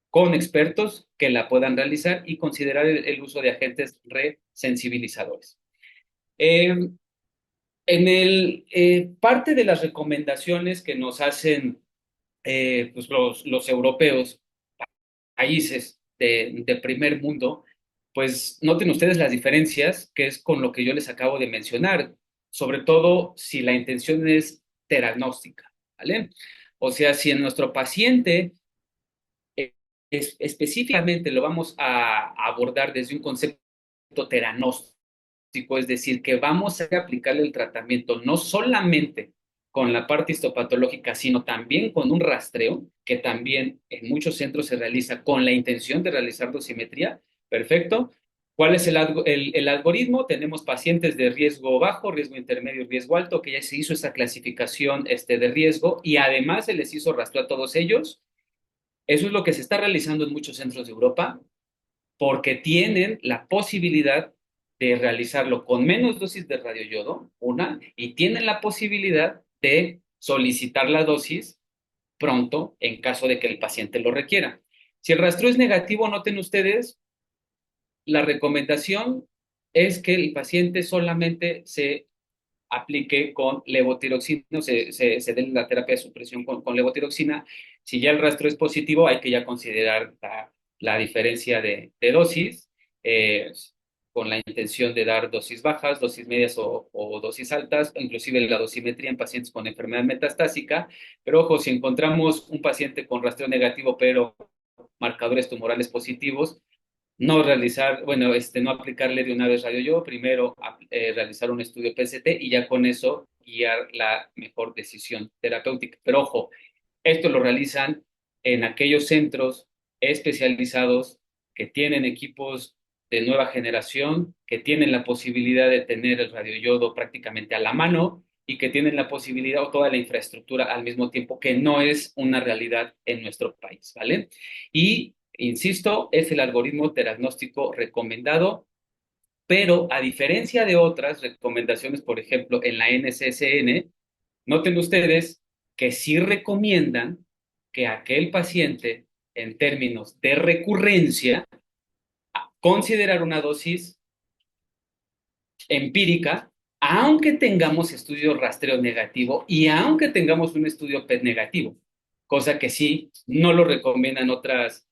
con expertos que la puedan realizar, y considerar el uso de agentes resensibilizadores. Eh, parte de las recomendaciones que nos hacen pues los europeos, países de primer mundo, pues noten ustedes las diferencias, que es con lo que yo les acabo de mencionar, sobre todo si la intención es teragnóstica, ¿vale? O sea, si en nuestro paciente específicamente lo vamos a abordar desde un concepto teranóstico, es decir, que vamos a aplicarle el tratamiento no solamente con la parte histopatológica, sino también con un rastreo, que también en muchos centros se realiza con la intención de realizar dosimetría. Perfecto. ¿Cuál es el algoritmo? Tenemos pacientes de riesgo bajo, riesgo intermedio y riesgo alto, que ya se hizo esa clasificación de riesgo, y además se les hizo rastreo a todos ellos. Eso es lo que se está realizando en muchos centros de Europa, porque tienen la posibilidad de realizarlo con menos dosis de radioyodo, una, y tienen la posibilidad de solicitar la dosis pronto en caso de que el paciente lo requiera. Si el rastreo es negativo, noten ustedes, la recomendación es que el paciente solamente se aplique con levotiroxina, se dé la terapia de supresión con levotiroxina. Si ya el rastro es positivo, hay que ya considerar la diferencia de dosis, eh, con la intención de dar dosis bajas, dosis medias o dosis altas, o inclusive la dosimetría en pacientes con enfermedad metastásica. Pero ojo, si encontramos un paciente con rastreo negativo, pero marcadores tumorales positivos, no realizar, bueno, no aplicarle de una vez radio yo, primero realizar un estudio PCT y ya con eso guiar la mejor decisión terapéutica. Pero ojo, esto lo realizan en aquellos centros especializados que tienen equipos de nueva generación, que tienen la posibilidad de tener el radioyodo prácticamente a la mano y que tienen la posibilidad o toda la infraestructura al mismo tiempo, que no es una realidad en nuestro país, ¿vale? Y, insisto, es el algoritmo diagnóstico recomendado, pero a diferencia de otras recomendaciones, por ejemplo, en la NCCN, noten ustedes que sí recomiendan que aquel paciente, en términos de recurrencia, considerar una dosis empírica, aunque tengamos estudio rastreo negativo y aunque tengamos un estudio PET negativo, cosa que sí no lo recomiendan otras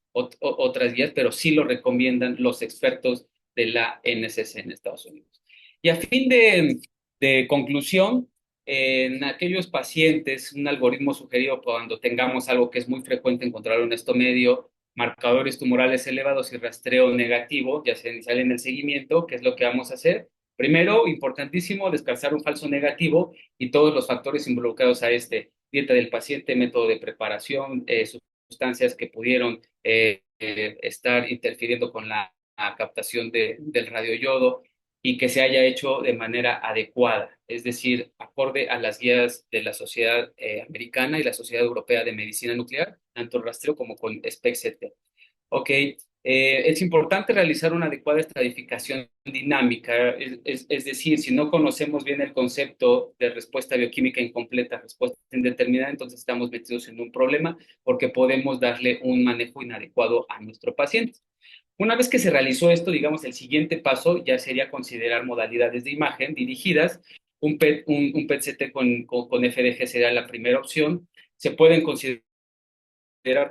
guías, pero sí lo recomiendan los expertos de la NSC en Estados Unidos. Y a fin de conclusión, en aquellos pacientes, un algoritmo sugerido cuando tengamos algo que es muy frecuente encontrar en esto medio, marcadores tumorales elevados y rastreo negativo, ya se inicia en el seguimiento, ¿qué es lo que vamos a hacer? Primero, importantísimo, descartar un falso negativo y todos los factores involucrados a dieta del paciente, método de preparación, sustancias que pudieron estar interfiriendo con la captación del radioyodo y que se haya hecho de manera adecuada, es decir, acorde a las guías de la Sociedad Americana y la Sociedad Europea de Medicina Nuclear, tanto el rastreo como con SPECT. Ok, es importante realizar una adecuada estratificación dinámica, es decir, si no conocemos bien el concepto de respuesta bioquímica incompleta, respuesta indeterminada, entonces estamos metidos en un problema porque podemos darle un manejo inadecuado a nuestro paciente. Una vez que se realizó esto, digamos, el siguiente paso ya sería considerar modalidades de imagen dirigidas. Un PET-CT con FDG sería la primera opción. Se pueden considerar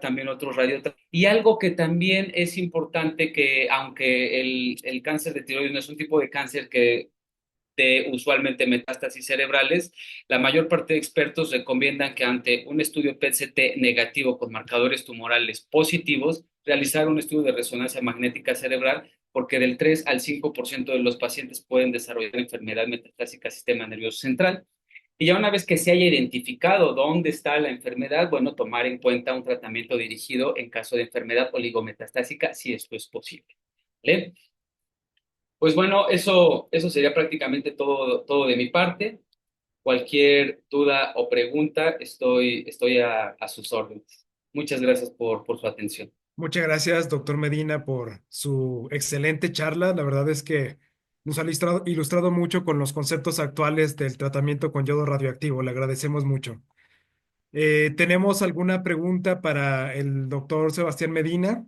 también otros radioterapia. Y algo que también es importante que, aunque el cáncer de tiroides no es un tipo de cáncer que de usualmente metástasis cerebrales, la mayor parte de expertos recomiendan que ante un estudio PET-CT negativo con marcadores tumorales positivos, realizar un estudio de resonancia magnética cerebral, porque del 3 al 5% de los pacientes pueden desarrollar enfermedad metastásica sistema nervioso central. Y ya una vez que se haya identificado dónde está la enfermedad, bueno, tomar en cuenta un tratamiento dirigido en caso de enfermedad oligometastásica, si esto es posible. ¿Vale? Pues bueno, eso sería prácticamente todo de mi parte. Cualquier duda o pregunta, estoy a sus órdenes. Muchas gracias por su atención. Muchas gracias, doctor Medina, por su excelente charla. La verdad es que nos ha ilustrado mucho con los conceptos actuales del tratamiento con yodo radioactivo. Le agradecemos mucho. ¿Tenemos alguna pregunta para el doctor Sebastián Medina?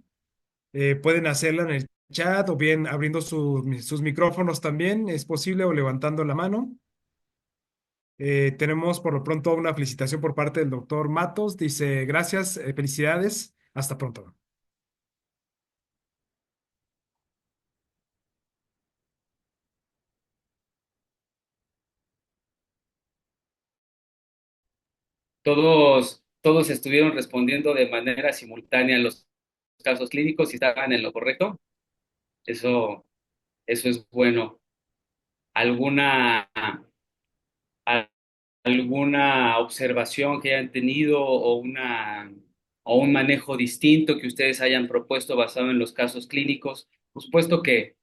Pueden hacerla en el chat o bien abriendo sus micrófonos también, es posible, o levantando la mano. Tenemos por lo pronto una felicitación por parte del doctor Matos. Dice, gracias, felicidades, hasta pronto. Todos estuvieron respondiendo de manera simultánea a los casos clínicos y estaban en lo correcto. Eso, eso es bueno. ¿Alguna, a- alguna observación que hayan tenido o un manejo distinto que ustedes hayan propuesto basado en los casos clínicos? Por supuesto que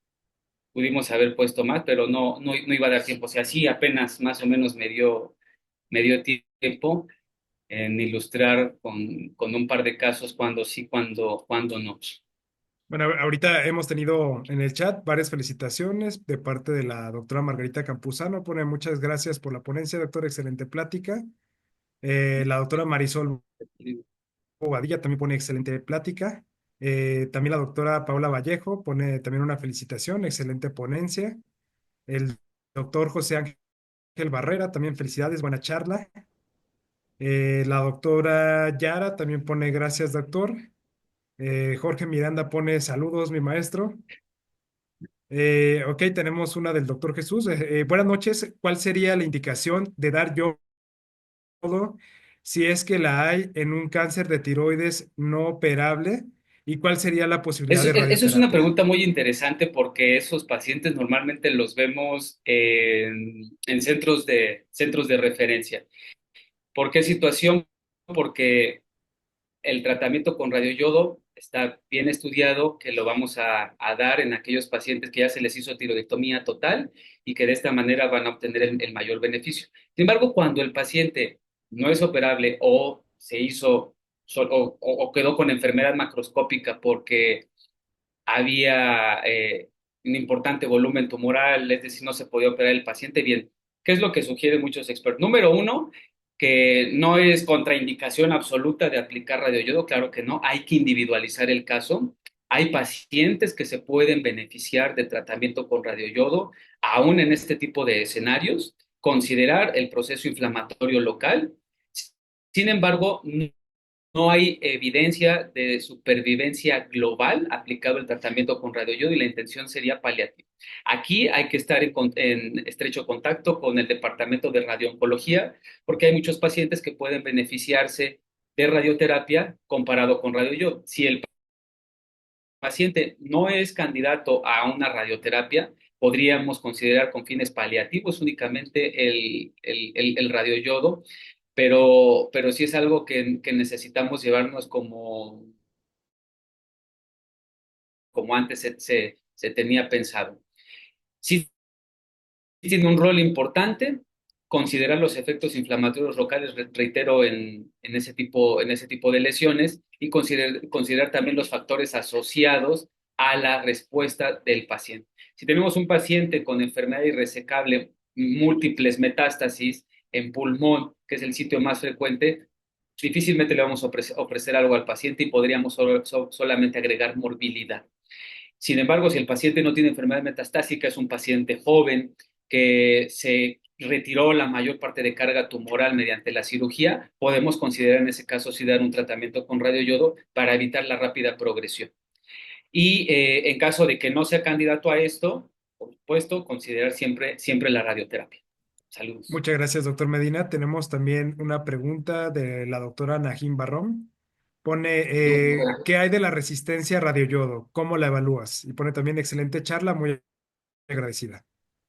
pudimos haber puesto más, pero no iba a dar tiempo. O sea, sí, apenas más o menos me dio tiempo en ilustrar con un par de casos cuando sí, cuando no. Bueno, ahorita hemos tenido en el chat varias felicitaciones de parte de la doctora Margarita Campuzano. Pone muchas gracias por la ponencia, doctor, excelente plática. La doctora Marisol Bobadilla también pone excelente plática. También la doctora Paula Vallejo pone también una felicitación, excelente ponencia. El doctor José Ángel Barrera, también felicidades, buena charla. La doctora Yara también pone gracias, doctor. Jorge Miranda pone saludos, mi maestro. Ok, tenemos una del doctor Jesús. Buenas noches. ¿Cuál sería la indicación de dar yodo si es que la hay en un cáncer de tiroides no operable? ¿Y cuál sería la posibilidad de Eso es una radioterapia? pregunta muy interesante porque esos pacientes normalmente los vemos en centros de referencia. ¿Por qué situación? Porque el tratamiento con radioyodo está bien estudiado, que lo vamos a dar en aquellos pacientes que ya se les hizo tiroidectomía total y que de esta manera van a obtener el mayor beneficio. Sin embargo, cuando el paciente no es operable o se hizo o quedó con enfermedad macroscópica porque había un importante volumen tumoral, es decir, no se podía operar el paciente bien. ¿Qué es lo que sugieren muchos expertos? Número uno, que no es contraindicación absoluta de aplicar radioyodo, claro que no, hay que individualizar el caso. Hay pacientes que se pueden beneficiar de tratamiento con radioyodo, aún en este tipo de escenarios, considerar el proceso inflamatorio local. Sin embargo, no hay evidencia de supervivencia global aplicado el tratamiento con radioyodo y la intención sería paliativa. Aquí hay que estar en estrecho contacto con el departamento de radiooncología porque hay muchos pacientes que pueden beneficiarse de radioterapia comparado con radioyodo. Si el paciente no es candidato a una radioterapia, podríamos considerar con fines paliativos únicamente el radioyodo, pero sí es algo que necesitamos llevarnos como antes se tenía pensado. Sí tiene un rol importante considerar los efectos inflamatorios locales, reitero, en ese tipo de lesiones y considerar también los factores asociados a la respuesta del paciente. Si tenemos un paciente con enfermedad irresecable, múltiples metástasis en pulmón, que es el sitio más frecuente, difícilmente le vamos a ofrecer algo al paciente y podríamos solamente agregar morbilidad. Sin embargo, si el paciente no tiene enfermedad metastásica, es un paciente joven que se retiró la mayor parte de carga tumoral mediante la cirugía, podemos considerar en ese caso sí dar un tratamiento con radioyodo para evitar la rápida progresión. Y en caso de que no sea candidato a esto, por supuesto, considerar siempre la radioterapia. Saludos. Muchas gracias, doctor Medina. Tenemos también una pregunta de la doctora Najim Barrón. Pone, ¿qué hay de la resistencia a radioyodo? ¿Cómo la evalúas? Y pone también excelente charla, muy agradecida.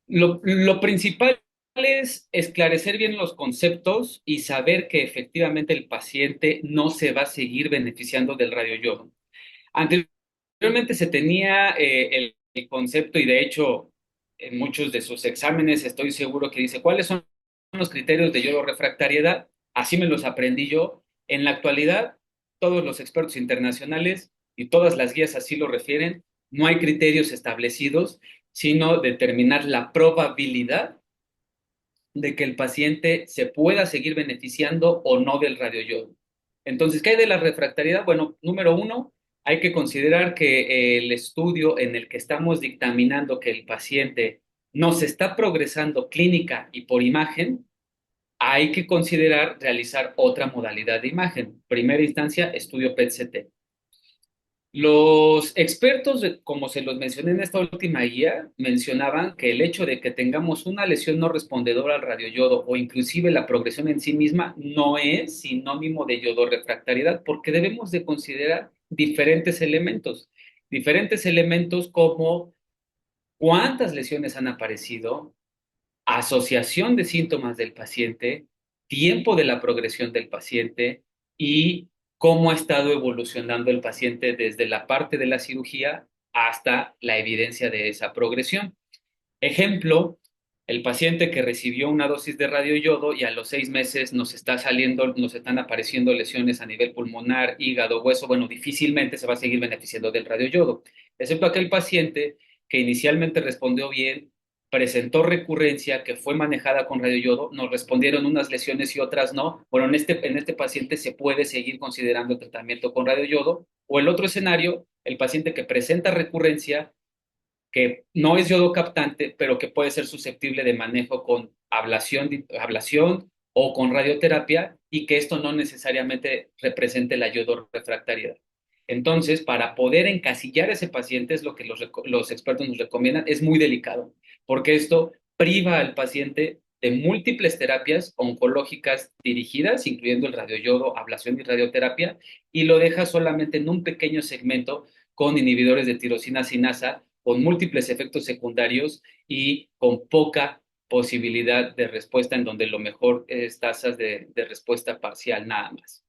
Lo principal es esclarecer bien los conceptos y saber que efectivamente el paciente no se va a seguir beneficiando del radioyodo. Anteriormente se tenía el concepto y de hecho en muchos de sus exámenes estoy seguro que dice cuáles son los criterios de yodo refractariedad. Así me los aprendí yo. En la actualidad, todos los expertos internacionales y todas las guías así lo refieren. No hay criterios establecidos, sino determinar la probabilidad de que el paciente se pueda seguir beneficiando o no del radioyodo. Entonces, ¿qué hay de la refractariedad? Bueno, número uno, hay que considerar que el estudio en el que estamos dictaminando que el paciente no se está progresando clínica y por imagen, hay que considerar realizar otra modalidad de imagen. Primera instancia, estudio PET-CT. Los expertos, como se los mencioné en esta última guía, mencionaban que el hecho de que tengamos una lesión no respondedora al radioyodo o inclusive la progresión en sí misma no es sinónimo de yodorefractariedad porque debemos de considerar diferentes elementos como cuántas lesiones han aparecido, asociación de síntomas del paciente, tiempo de la progresión del paciente y cómo ha estado evolucionando el paciente desde la parte de la cirugía hasta la evidencia de esa progresión. Ejemplo, el paciente que recibió una dosis de radioyodo y a los 6 meses nos están apareciendo lesiones a nivel pulmonar, hígado, hueso, bueno, difícilmente se va a seguir beneficiando del radioyodo, excepto aquel paciente que inicialmente respondió bien, presentó recurrencia que fue manejada con radioyodo, nos respondieron unas lesiones y otras no. Bueno, en este paciente se puede seguir considerando el tratamiento con radioyodo. O el otro escenario, el paciente que presenta recurrencia que no es yodo captante, pero que puede ser susceptible de manejo con ablación o con radioterapia y que esto no necesariamente represente la yodorrefractariedad. Entonces, para poder encasillar a ese paciente, es lo que los expertos nos recomiendan, es muy delicado, porque esto priva al paciente de múltiples terapias oncológicas dirigidas, incluyendo el radioyodo, ablación y radioterapia, y lo deja solamente en un pequeño segmento con inhibidores de tirosina sinasa, con múltiples efectos secundarios y con poca posibilidad de respuesta, en donde lo mejor es tasas de respuesta parcial nada más.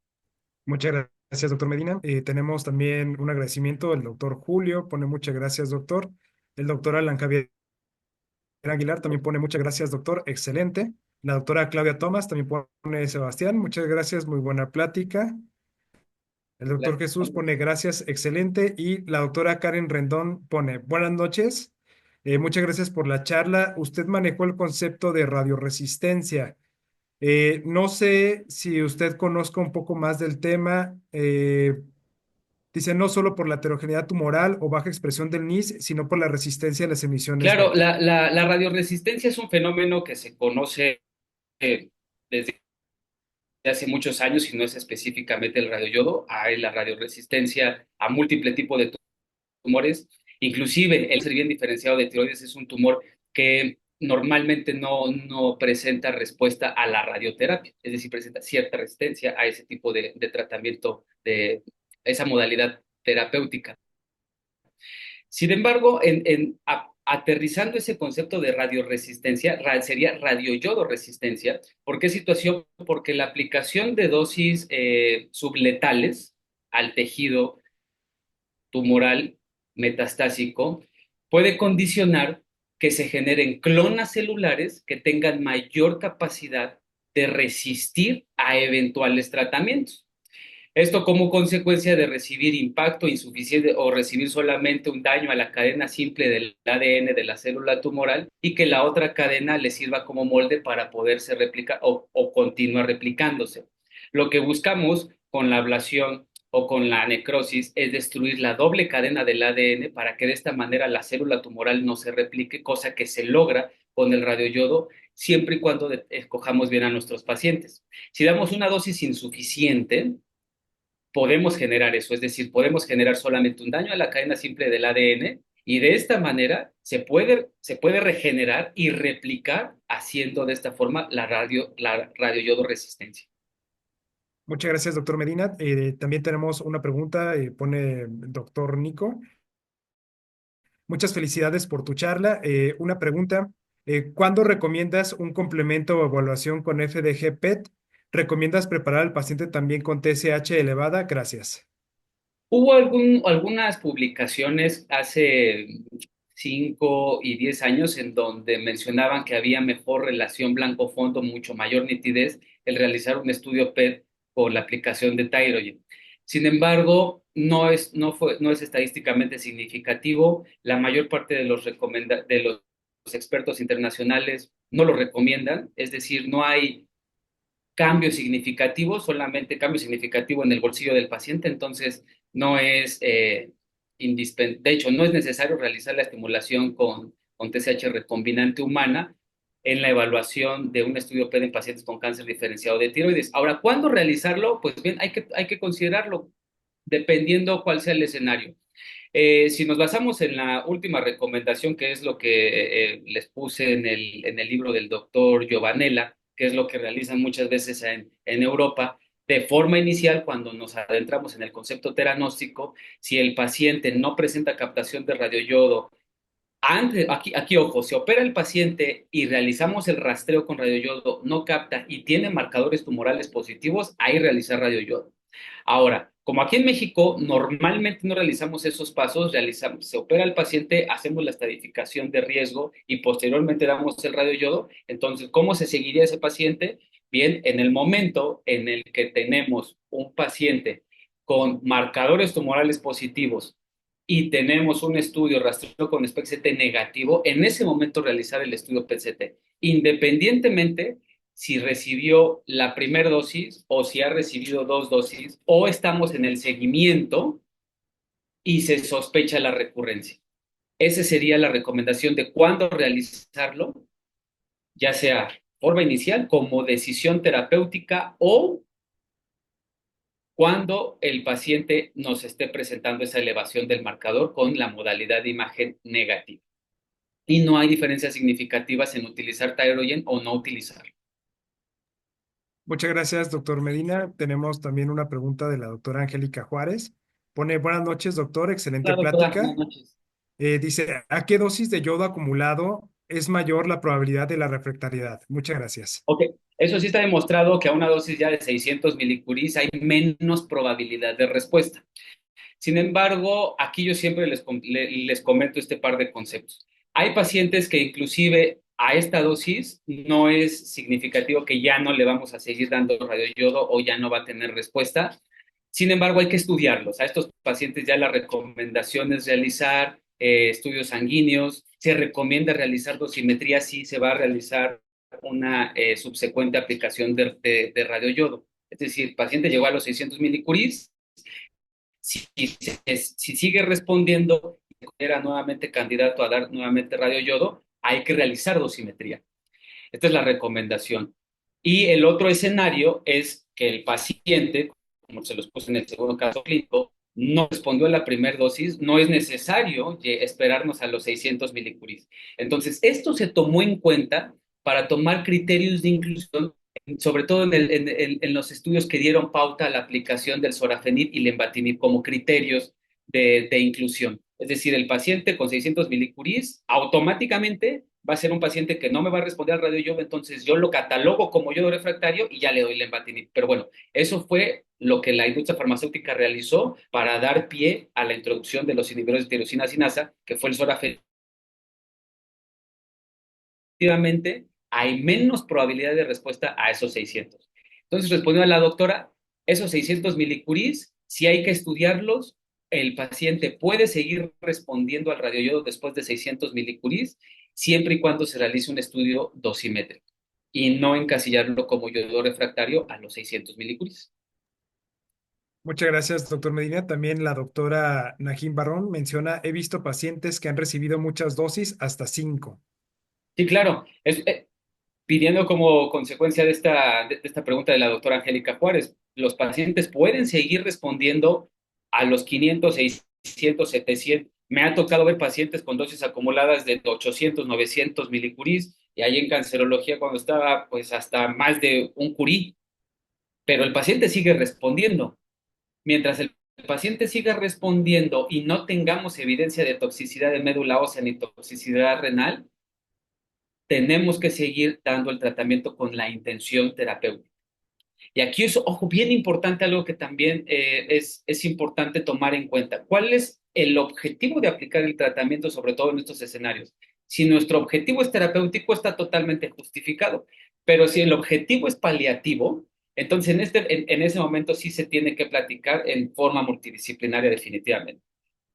Muchas gracias, doctor Medina. Tenemos también un agradecimiento. El doctor Julio pone muchas gracias, doctor. El doctor Alan Javier Aguilar también pone muchas gracias, doctor. Excelente. La doctora Claudia Tomás también pone Sebastián. Muchas gracias, muy buena plática. El doctor Jesús pone gracias, excelente. Y la doctora Karen Rendón pone buenas noches. Muchas gracias por la charla. Usted manejó el concepto de radioresistencia. No sé si usted conozca un poco más del tema. Dice, no solo por la heterogeneidad tumoral o baja expresión del NIS, sino por la resistencia a las emisiones Claro, beta. la radioresistencia es un fenómeno que se conoce desde hace muchos años y no es específicamente el radioyodo. Hay la radioresistencia a múltiples tipos de tumores. Inclusive el ser bien diferenciado de tiroides es un tumor que normalmente no presenta respuesta a la radioterapia, es decir, presenta cierta resistencia a ese tipo de tratamiento, de esa modalidad terapéutica. Sin embargo, aterrizando ese concepto de radioresistencia, sería radioyodoresistencia. ¿Por qué situación? Porque la aplicación de dosis subletales al tejido tumoral metastásico puede condicionar que se generen clonas celulares que tengan mayor capacidad de resistir a eventuales tratamientos. Esto como consecuencia de recibir impacto insuficiente o recibir solamente un daño a la cadena simple del ADN de la célula tumoral y que la otra cadena le sirva como molde para poderse replicar o continuar replicándose. Lo que buscamos con la ablación o con la necrosis es destruir la doble cadena del ADN para que de esta manera la célula tumoral no se replique, cosa que se logra con el radioyodo siempre y cuando escojamos bien a nuestros pacientes. Si damos una dosis insuficiente, podemos generar eso, es decir, podemos generar solamente un daño a la cadena simple del ADN y de esta manera se puede regenerar y replicar haciendo de esta forma la radioyodo resistencia. Muchas gracias, doctor Medina. También tenemos una pregunta, pone el doctor Nico. Muchas felicidades por tu charla. Una pregunta, ¿cuándo recomiendas un complemento o evaluación con FDG PET? ¿Recomiendas preparar al paciente también con TSH elevada? Gracias. Hubo algunas publicaciones hace 5 y 10 años en donde mencionaban que había mejor relación blanco-fondo, mucho mayor nitidez, el realizar un estudio PET por la aplicación de Thyroid. Sin embargo, no es estadísticamente significativo. La mayor parte de los expertos internacionales no lo recomiendan, es decir, no hay cambio significativo, solamente cambio significativo en el bolsillo del paciente, entonces no es de hecho, no es necesario realizar la estimulación con TSH recombinante humana en la evaluación de un estudio PET en pacientes con cáncer diferenciado de tiroides. Ahora, ¿cuándo realizarlo? Pues bien, hay que considerarlo dependiendo cuál sea el escenario. Si nos basamos en la última recomendación, que es lo que les puse en el libro del doctor Giovanella, que es lo que realizan muchas veces en Europa, de forma inicial, cuando nos adentramos en el concepto teranóstico, si el paciente no presenta captación de radioyodo, aquí ojo, se opera el paciente y realizamos el rastreo con radioyodo, no capta y tiene marcadores tumorales positivos, ahí realizar radioyodo. Ahora, como aquí en México normalmente no realizamos esos pasos, se opera el paciente, hacemos la estadificación de riesgo y posteriormente damos el radioyodo. Entonces, ¿cómo se seguiría ese paciente? Bien, en el momento en el que tenemos un paciente con marcadores tumorales positivos y tenemos un estudio rastreo con SPECT negativo, en ese momento realizar el estudio PET-CT, independientemente si recibió la primera dosis o si ha recibido dos dosis o estamos en el seguimiento y se sospecha la recurrencia. Esa sería la recomendación de cuándo realizarlo, ya sea forma inicial como decisión terapéutica o cuando el paciente nos esté presentando esa elevación del marcador con la modalidad de imagen negativa. Y no hay diferencias significativas en utilizar Thyrogen o no utilizarlo. Muchas gracias, doctor Medina. Tenemos también una pregunta de la doctora Angélica Juárez. Pone, buenas noches, doctor, excelente Claro, doctora, buenas plática. noches. Dice, ¿a qué dosis de yodo acumulado es mayor la probabilidad de la refractariedad? Muchas gracias. Ok, eso sí está demostrado que a una dosis ya de 600 milicuris hay menos probabilidad de respuesta. Sin embargo, aquí yo siempre les comento este par de conceptos. Hay pacientes que inclusive a esta dosis no es significativo que ya no le vamos a seguir dando radioyodo o ya no va a tener respuesta. Sin embargo, hay que estudiarlos. A estos pacientes ya la recomendación es realizar estudios sanguíneos. Se recomienda realizar dosimetría si se va a realizar una subsecuente aplicación de radioyodo. Es decir, el paciente llegó a los 600 milicuris, si sigue respondiendo y era nuevamente candidato a dar nuevamente radioyodo, hay que realizar dosimetría. Esta es la recomendación. Y el otro escenario es que el paciente, como se los puse en el segundo caso clínico, no respondió a la primera dosis, no es necesario esperarnos a los 600 milicuris. Entonces, esto se tomó en cuenta para tomar criterios de inclusión, sobre todo en los estudios que dieron pauta a la aplicación del sorafenib y lenvatinib como criterios de inclusión. Es decir, el paciente con 600 milicuris automáticamente va a ser un paciente que no me va a responder al radioyodo, entonces yo lo catalogo como yodo refractario y ya le doy lenvatinib. Pero bueno, eso fue lo que la industria farmacéutica realizó para dar pie a la introducción de los inhibidores de tirosina sinasa, que fue el sorafenib. Efectivamente, hay menos probabilidad de respuesta a esos 600. Entonces, respondió a la doctora, esos 600 milicuris, si hay que estudiarlos, el paciente puede seguir respondiendo al radioyodo después de 600 milicuris, siempre y cuando se realice un estudio dosimétrico y no encasillarlo como yodo refractario a los 600 milicuris. Muchas gracias, doctor Medina. También la doctora Najim Barrón menciona, he visto pacientes que han recibido muchas dosis, hasta 5. Sí, claro, pidiendo como consecuencia de esta pregunta de la doctora Angélica Juárez, los pacientes pueden seguir respondiendo a los 500, 600, 700. Me ha tocado ver pacientes con dosis acumuladas de 800, 900 milicuris y ahí en cancerología cuando estaba pues hasta más de un curí, pero el paciente sigue respondiendo. Mientras el paciente siga respondiendo y no tengamos evidencia de toxicidad de médula ósea ni toxicidad renal, tenemos que seguir dando el tratamiento con la intención terapéutica. Y aquí es, ojo, bien importante, algo que también es importante tomar en cuenta. ¿Cuál es el objetivo de aplicar el tratamiento, sobre todo en estos escenarios? Si nuestro objetivo es terapéutico, está totalmente justificado. Pero si el objetivo es paliativo, entonces en ese momento sí se tiene que platicar en forma multidisciplinaria definitivamente,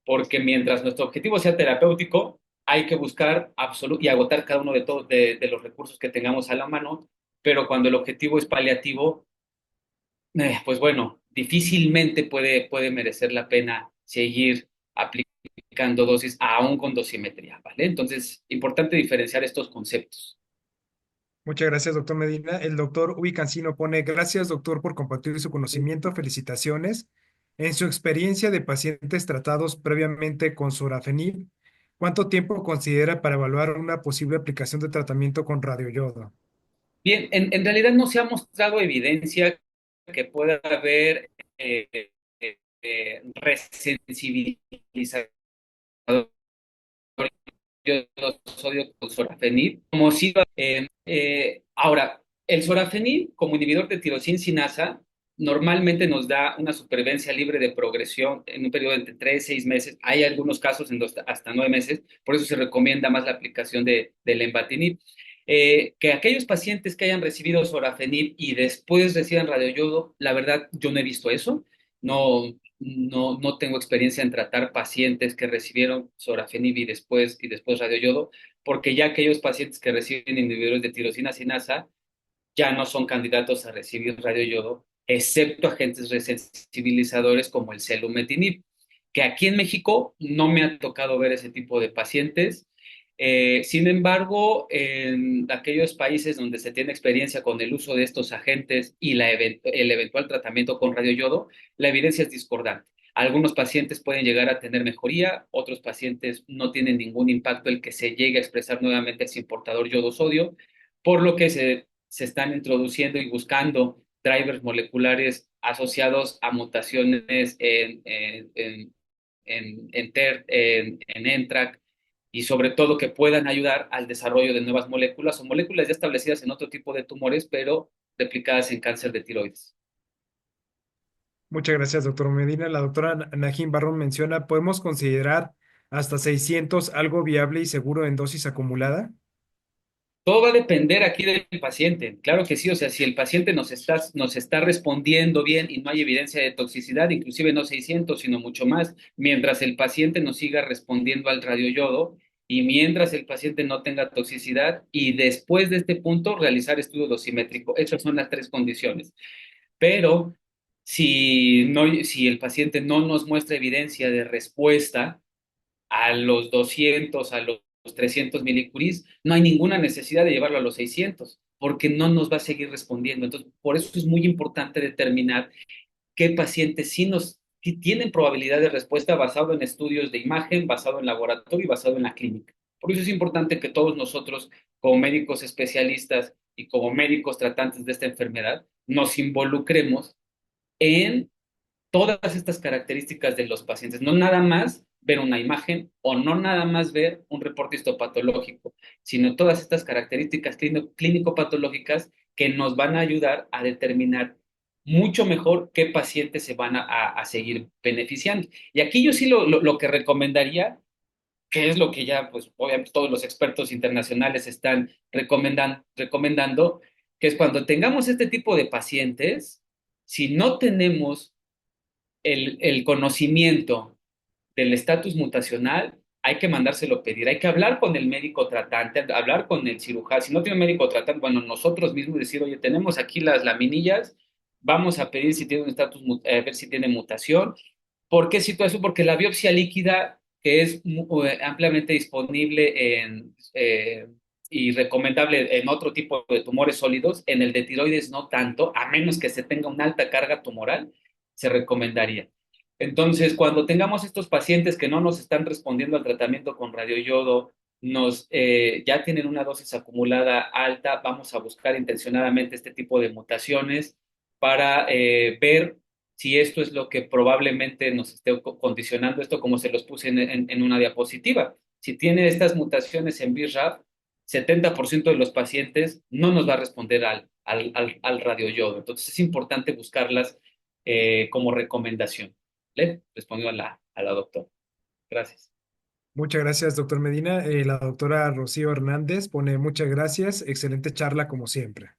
porque mientras nuestro objetivo sea terapéutico, hay que buscar y agotar cada uno de los recursos que tengamos a la mano, pero cuando el objetivo es paliativo, pues bueno, difícilmente puede merecer la pena seguir aplicando dosis aún con dosimetría, ¿vale? Entonces, importante diferenciar estos conceptos. Muchas gracias, doctor Medina. El doctor Uy Cancino pone, gracias, doctor, por compartir su conocimiento. Felicitaciones. En su experiencia de pacientes tratados previamente con sorafenib, ¿cuánto tiempo considera para evaluar una posible aplicación de tratamiento con radioyodo? Bien, en realidad no se ha mostrado evidencia que pueda haber resensibilización sodio con sorafenib, como si ahora, el sorafenib como inhibidor de tirosina sinasa normalmente nos da una supervivencia libre de progresión en un periodo entre 3 y 6 meses. Hay algunos casos en hasta 9 meses, por eso se recomienda más la aplicación del lenvatinib. Que aquellos pacientes que hayan recibido sorafenib y después reciban radioyodo, la verdad yo no he visto eso. No tengo experiencia en tratar pacientes que recibieron sorafenib y después radioyodo, porque ya aquellos pacientes que reciben inhibidores de tirosina sinasa ya no son candidatos a recibir radioyodo, excepto agentes resensibilizadores como el selumetinib, que aquí en México no me ha tocado ver ese tipo de pacientes. Sin embargo, en aquellos países donde se tiene experiencia con el uso de estos agentes y el eventual tratamiento con radioyodo, la evidencia es discordante. Algunos pacientes pueden llegar a tener mejoría, otros pacientes no tienen ningún impacto el que se llegue a expresar nuevamente ese importador yodo-sodio, por lo que se están introduciendo y buscando drivers moleculares asociados a mutaciones en TER, en NTRK, y sobre todo que puedan ayudar al desarrollo de nuevas moléculas o moléculas ya establecidas en otro tipo de tumores, pero replicadas en cáncer de tiroides. Muchas gracias, doctor Medina. La doctora Najim Barrón menciona, ¿podemos considerar hasta 600 algo viable y seguro en dosis acumulada? Todo va a depender aquí del paciente. Claro que sí, o sea, si el paciente nos está respondiendo bien y no hay evidencia de toxicidad, inclusive no 600, sino mucho más, mientras el paciente nos siga respondiendo al radioyodo y mientras el paciente no tenga toxicidad y después de este punto realizar estudio dosimétrico. Esas son las tres condiciones. Pero si el paciente no nos muestra evidencia de respuesta a los 200, a los 300 milicuris, no hay ninguna necesidad de llevarlo a los 600, porque no nos va a seguir respondiendo. Entonces, por eso es muy importante determinar qué pacientes sí tienen probabilidad de respuesta basado en estudios de imagen, basado en laboratorio y basado en la clínica. Por eso es importante que todos nosotros, como médicos especialistas y como médicos tratantes de esta enfermedad, nos involucremos en todas estas características de los pacientes, no nada más ver una imagen o no nada más ver un reporte histopatológico, sino todas estas características clínico-patológicas que nos van a ayudar a determinar mucho mejor qué pacientes se van a seguir beneficiando. Y aquí yo sí lo que recomendaría, que es lo que ya, pues, obviamente todos los expertos internacionales están recomendando, que es cuando tengamos este tipo de pacientes, si no tenemos el conocimiento del estatus mutacional, hay que mandárselo pedir, hay que hablar con el médico tratante, hablar con el cirujano. Si no tiene un médico tratante, bueno, nosotros mismos decir, oye, tenemos aquí las laminillas, vamos a pedir si tiene un estatus, a ver si tiene mutación. ¿Por qué cito eso? Porque la biopsia líquida, que es ampliamente disponible y recomendable en otro tipo de tumores sólidos, en el de tiroides no tanto, a menos que se tenga una alta carga tumoral, se recomendaría. Entonces, cuando tengamos estos pacientes que no nos están respondiendo al tratamiento con radioyodo, ya tienen una dosis acumulada alta, vamos a buscar intencionadamente este tipo de mutaciones para ver si esto es lo que probablemente nos esté condicionando esto, como se los puse en una diapositiva. Si tiene estas mutaciones en BRAF, 70% de los pacientes no nos va a responder al radioyodo. Entonces es importante buscarlas como recomendación. ¿Le? Respondió a la doctora. Gracias. Muchas gracias, doctor Medina. La doctora Rocío Hernández pone muchas gracias. Excelente charla como siempre.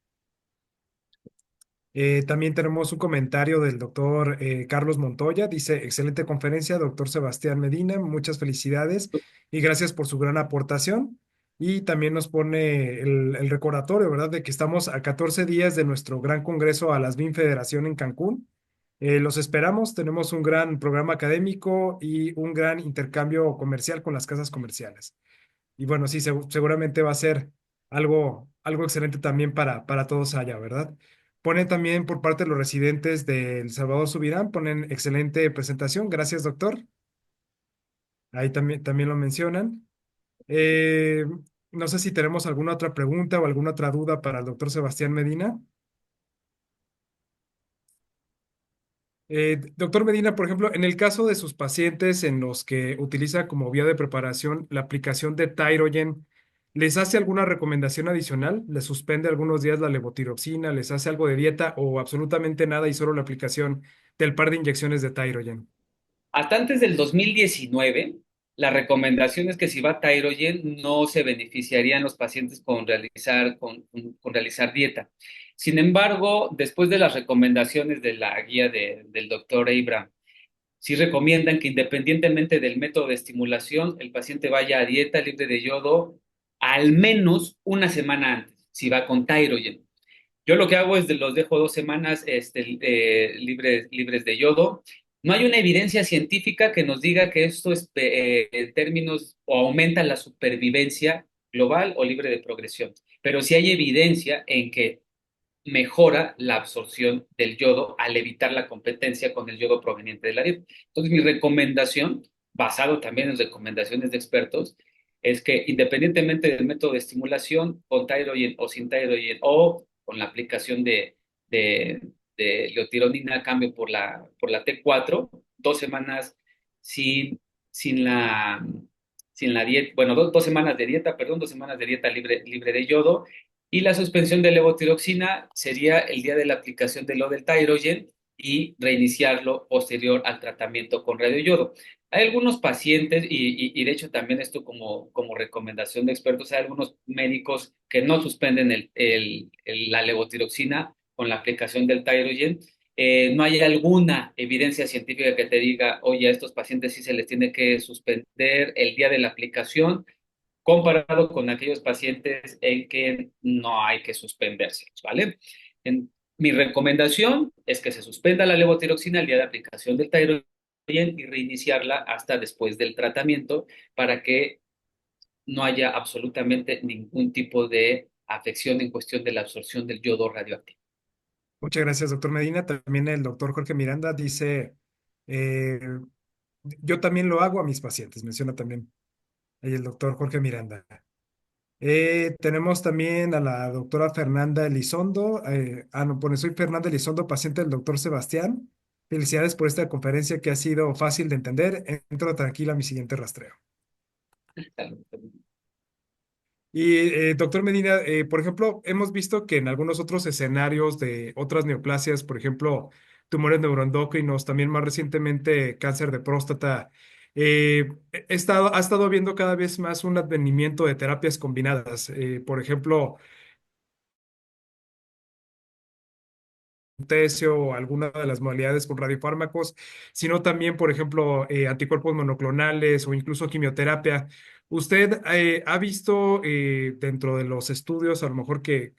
También tenemos un comentario del doctor Carlos Montoya. Dice, excelente conferencia, doctor Sebastián Medina. Muchas felicidades y gracias por su gran aportación. Y también nos pone el recordatorio, ¿verdad?, de que estamos a 14 días de nuestro gran congreso a las BIM Federación en Cancún. Los esperamos. Tenemos un gran programa académico y un gran intercambio comercial con las casas comerciales. Y bueno, sí, seguramente va a ser algo excelente también para todos allá, ¿verdad? Ponen también por parte de los residentes de El Salvador Subirán, ponen excelente presentación. Gracias, doctor. Ahí también lo mencionan. Eh, no sé si tenemos alguna otra pregunta o alguna otra duda para el doctor Sebastián Medina. Doctor Medina, por ejemplo, en el caso de sus pacientes en los que utiliza como vía de preparación la aplicación de Thyrogen, ¿les hace alguna recomendación adicional? ¿Les suspende algunos días la levotiroxina? ¿Les hace algo de dieta o absolutamente nada y solo la aplicación del par de inyecciones de Thyrogen? Hasta antes del 2019, la recomendación es que si va Thyrogen no se beneficiarían los pacientes con realizar dieta. Sin embargo, después de las recomendaciones de la guía del doctor Abraham, sí recomiendan que independientemente del método de estimulación, el paciente vaya a dieta libre de yodo al menos una semana antes, si va con Thyrogen. Yo lo que hago es los dejo 2 semanas libres de yodo. No hay una evidencia científica que nos diga que esto es, en términos o aumenta la supervivencia global o libre de progresión, pero sí hay evidencia en que mejora la absorción del yodo al evitar la competencia con el yodo proveniente de la dieta. Entonces, mi recomendación, basado también en recomendaciones de expertos, es que independientemente del método de estimulación, con Thyrogen o sin Thyrogen, o con la aplicación de, de leotironina a cambio por la T4, 2 semanas sin, sin la, sin la dieta, bueno, 2 semanas de dieta, perdón, 2 semanas de dieta libre de yodo, y la suspensión de levotiroxina sería el día de la aplicación de lo del Thyrogen y reiniciarlo posterior al tratamiento con radioyodo. Hay algunos pacientes, y de hecho también esto como recomendación de expertos, hay algunos médicos que no suspenden la levotiroxina con la aplicación del Thyrogen. No hay alguna evidencia científica que te diga, oye, a estos pacientes sí se les tiene que suspender el día de la aplicación, comparado con aquellos pacientes en que no hay que suspendérselos, ¿vale? Mi recomendación es que se suspenda la levotiroxina el día de aplicación del Thyroid y reiniciarla hasta después del tratamiento para que no haya absolutamente ningún tipo de afección en cuestión de la absorción del yodo radioactivo. Muchas gracias, doctor Medina. También el doctor Jorge Miranda dice, eh, yo también lo hago a mis pacientes, menciona también el doctor Jorge Miranda. Tenemos también a la doctora Fernanda Elizondo. No, pone, soy Fernanda Elizondo, paciente del doctor Sebastián. Felicidades por esta conferencia que ha sido fácil de entender. Entro tranquila a mi siguiente rastreo. Y doctor Medina, por ejemplo, hemos visto que en algunos otros escenarios de otras neoplasias, por ejemplo, tumores neuroendocrinos, también más recientemente cáncer de próstata, ha estado viendo cada vez más un advenimiento de terapias combinadas. Por ejemplo, tesio o alguna de las modalidades con radiofármacos, sino también, por ejemplo, anticuerpos monoclonales o incluso quimioterapia. ¿Usted ha visto dentro de los estudios, a lo mejor que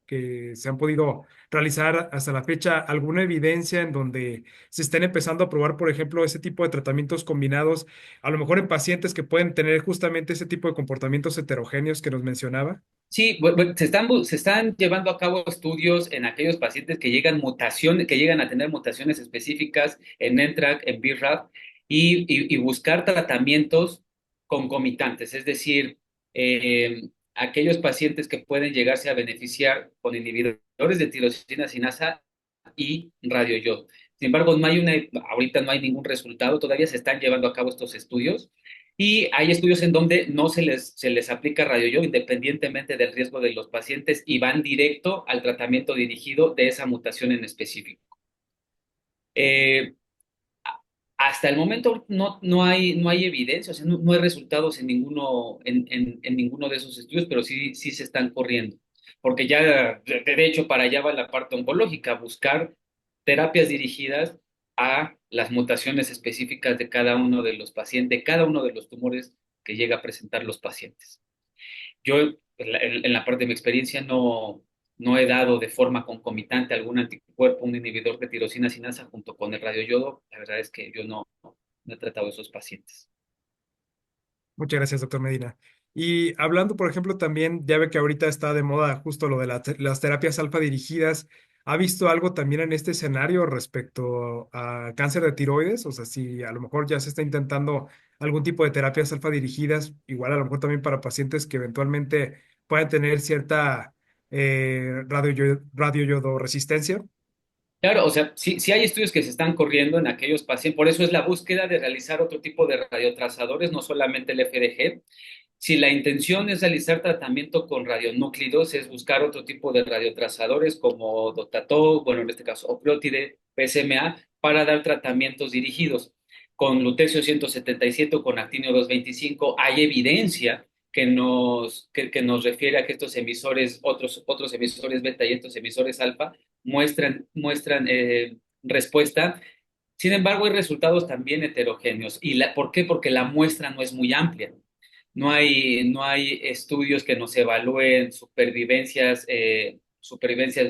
se han podido realizar hasta la fecha, alguna evidencia en donde se estén empezando a probar, por ejemplo, ese tipo de tratamientos combinados, a lo mejor en pacientes que pueden tener justamente ese tipo de comportamientos heterogéneos que nos mencionaba? Sí, se están llevando a cabo estudios en aquellos pacientes que llegan que llegan a tener mutaciones específicas en NTRK, en BRAF, y buscar tratamientos concomitantes, es decir, aquellos pacientes que pueden llegarse a beneficiar con inhibidores de tirosina sinasa y radioyodo. Sin embargo, ahorita no hay ningún resultado, todavía se están llevando a cabo estos estudios. Y hay estudios en donde no se les aplica radioyodo independientemente del riesgo de los pacientes y van directo al tratamiento dirigido de esa mutación en específico. Eh, Hasta el momento no hay evidencia, o sea, no hay resultados en ninguno de esos estudios, pero sí se están corriendo. Porque ya, de hecho, para allá va la parte oncológica, buscar terapias dirigidas a las mutaciones específicas de cada uno de los pacientes, de cada uno de los tumores que llega a presentar los pacientes. Yo, en la parte de mi experiencia, no he dado de forma concomitante algún anticuerpo, un inhibidor de tirosina sinasa junto con el radioyodo. La verdad es que yo no he tratado a esos pacientes. Muchas gracias, doctor Medina. Y hablando, por ejemplo, también, ya ve que ahorita está de moda justo lo de las terapias alfa dirigidas. ¿Ha visto algo también en este escenario respecto a cáncer de tiroides? O sea, si a lo mejor ya se está intentando algún tipo de terapias alfa dirigidas, igual a lo mejor también para pacientes que eventualmente puedan tener cierta radioyodoresistencia. Claro, o sea, sí hay estudios que se están corriendo en aquellos pacientes, por eso es la búsqueda de realizar otro tipo de radiotrazadores, no solamente el FDG. Si la intención es realizar tratamiento con radionúclidos, es buscar otro tipo de radiotrazadores como Dotato, bueno, en este caso Oplotide, PSMA, para dar tratamientos dirigidos. Con lutecio 177 o con actinio 225 hay evidencia que nos refiere a que estos emisores, otros emisores beta y estos emisores alfa, muestran respuesta. Sin embargo, hay resultados también heterogéneos. ¿Por qué? Porque la muestra no es muy amplia. No hay estudios que nos evalúen supervivencias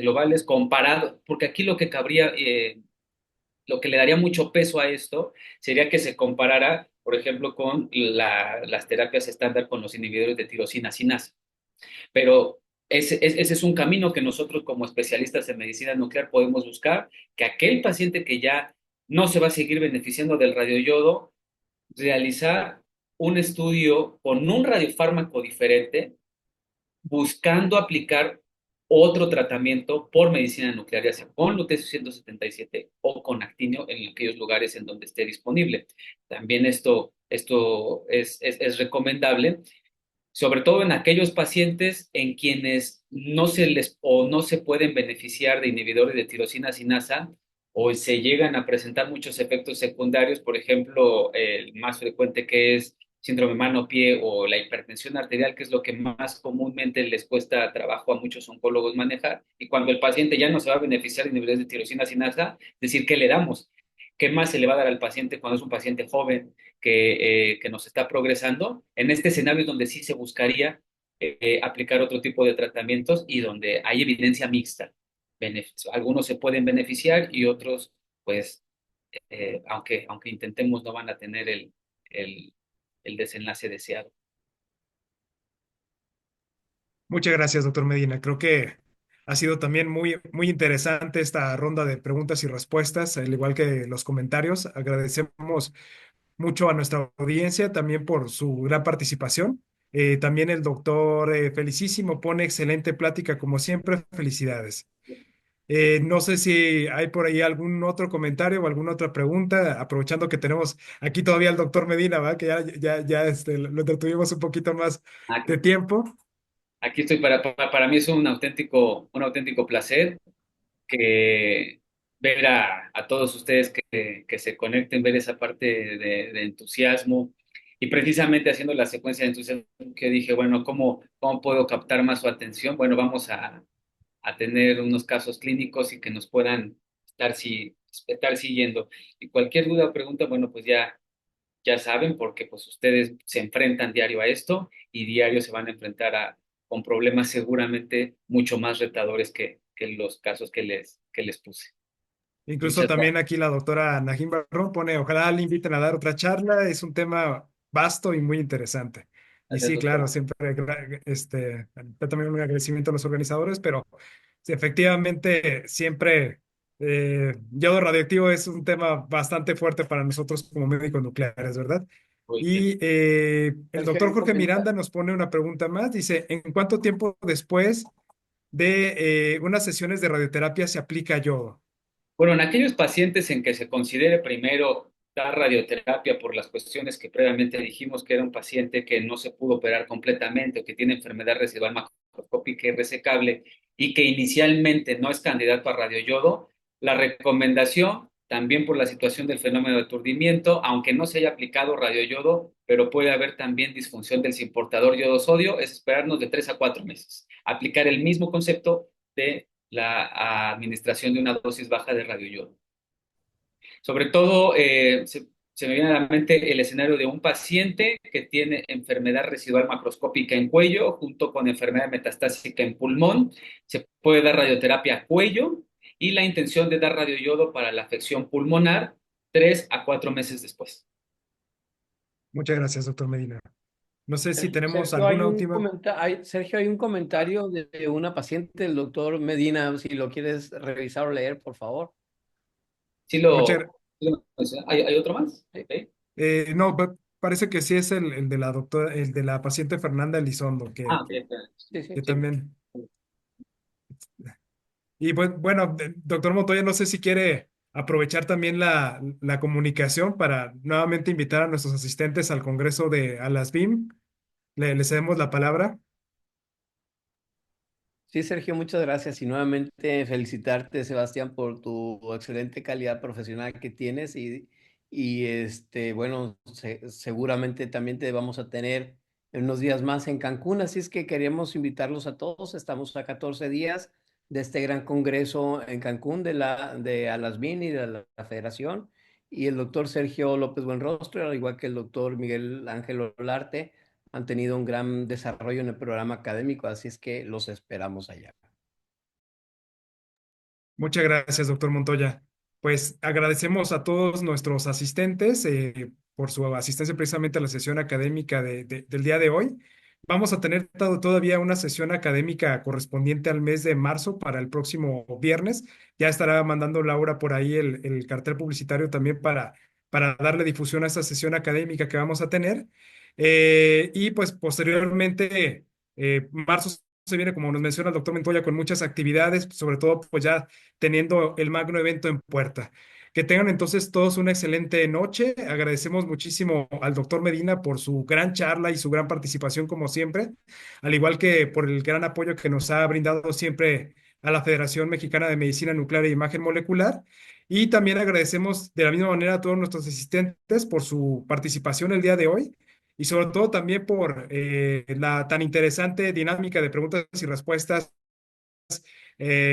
globales comparado, porque aquí lo que cabría lo que le daría mucho peso a esto sería que se comparara, por ejemplo, con las terapias estándar con los inhibidores de tirosina sinasa. Pero ese es un camino que nosotros como especialistas en medicina nuclear podemos buscar, que aquel paciente que ya no se va a seguir beneficiando del radioyodo, realizar un estudio con un radiofármaco diferente, buscando aplicar otro tratamiento por medicina nuclear, ya sea con lutecio-177 o con actinio en aquellos lugares en donde esté disponible. También esto es recomendable, sobre todo en aquellos pacientes en quienes no se les o no se pueden beneficiar de inhibidores de tirosina sinasa o se llegan a presentar muchos efectos secundarios, por ejemplo, el más frecuente que es síndrome mano-pie o la hipertensión arterial, que es lo que más comúnmente les cuesta trabajo a muchos oncólogos manejar. Y cuando el paciente ya no se va a beneficiar de inhibidores de tirosina sinasa, es decir, ¿qué le damos? ¿Qué más se le va a dar al paciente cuando es un paciente joven que nos está progresando? En este escenario es donde sí se buscaría aplicar otro tipo de tratamientos y donde hay evidencia mixta. Algunos se pueden beneficiar y otros, pues, aunque intentemos, no van a tener el, el desenlace deseado. Muchas gracias, doctor Medina. Creo que ha sido también muy interesante esta ronda de preguntas y respuestas, al igual que los comentarios. Agradecemos mucho a nuestra audiencia también por su gran participación. También el doctor Felicísimo pone excelente plática como siempre. Felicidades. No sé si hay por ahí algún otro comentario o alguna otra pregunta, aprovechando que tenemos aquí todavía al doctor Medina, ¿va? Que ya lo entretuvimos un poquito más Aquí, de tiempo. aquí estoy para mí es un auténtico placer que ver a todos ustedes que se conecten, ver esa parte de entusiasmo y precisamente haciendo la secuencia de entusiasmo que dije, bueno, ¿cómo puedo captar más su atención? Bueno, vamos a tener unos casos clínicos y que nos puedan estar siguiendo. Y cualquier duda o pregunta, bueno, pues ya saben, porque pues ustedes se enfrentan diario a esto y diario se van a enfrentar con problemas seguramente mucho más retadores que los casos que les puse. Incluso Muchas también gracias. aquí la doctora Najim Barrón pone, ojalá le inviten a dar otra charla, es un tema vasto y muy interesante. Y Gracias, sí, claro, doctor. siempre también un agradecimiento a los organizadores, pero sí, efectivamente siempre yodo radioactivo es un tema bastante fuerte para nosotros como médicos nucleares, ¿verdad? Muy bien. Y el Sergio, hay doctor un Jorge Miranda comentario. nos pone una pregunta más, dice, ¿en cuánto tiempo después de unas sesiones de radioterapia se aplica yodo? Bueno, en aquellos pacientes en que se considere primero dar radioterapia por las cuestiones que previamente dijimos que era un paciente que no se pudo operar completamente o que tiene enfermedad residual macroscópica y resecable y que inicialmente no es candidato a radioyodo, la recomendación, también por la situación del fenómeno de aturdimiento, aunque no se haya aplicado radioyodo, pero puede haber también disfunción del importador yodo-sodio, es esperarnos de 3 a 4 meses. Aplicar el mismo concepto de la administración de una dosis baja de radioyodo. Sobre todo, se me viene a la mente el escenario de un paciente que tiene enfermedad residual macroscópica en cuello junto con enfermedad metastásica en pulmón. Se puede dar radioterapia a cuello y la intención de dar radioyodo para la afección pulmonar 3 a 4 meses después. Muchas gracias, doctor Medina. No sé si tenemos Sergio, alguna última. Sergio, hay un comentario de una paciente, el doctor Medina, si lo quieres revisar o leer, por favor. ¿Sí Muchas, ¿Hay otro más? Sí, ¿Sí? no, parece que sí es el de la doctora, el de la paciente Fernanda Elizondo, Ah, ok, está sí, sí. que bien. también. Y bueno, doctor Montoya, no sé si quiere aprovechar también la comunicación para nuevamente invitar a nuestros asistentes al Congreso de Alasbim. Le cedemos la palabra. Sí, Sergio, muchas gracias y nuevamente felicitarte, Sebastián, por tu excelente calidad profesional que tienes y bueno, seguramente también te vamos a tener en unos días más en Cancún, así es que queremos invitarlos a todos. Estamos a 14 días de este gran congreso en Cancún de Alasbin y de la Federación, y el doctor Sergio López Buenrostro, al igual que el doctor Miguel Ángel Olarte, han tenido un gran desarrollo en el programa académico, así es que los esperamos allá. Muchas gracias, doctor Montoya. pues agradecemos a todos nuestros asistentes por su asistencia precisamente a la sesión académica del día de hoy. Vamos a tener todavía una sesión académica correspondiente al mes de marzo para el próximo viernes. Ya estará mandando Laura por ahí el cartel publicitario también para darle difusión a esta sesión académica que vamos a tener. Y pues posteriormente, marzo se viene, como nos menciona el doctor Montoya, con muchas actividades, sobre todo pues ya teniendo el magno evento en puerta. Que tengan entonces todos una excelente noche. Agradecemos muchísimo al doctor Medina por su gran charla y su gran participación como siempre, al igual que por el gran apoyo que nos ha brindado siempre a la Federación Mexicana de Medicina Nuclear e Imagen Molecular. Y también agradecemos de la misma manera a todos nuestros asistentes por su participación el día de hoy y sobre todo también por la tan interesante dinámica de preguntas y respuestas.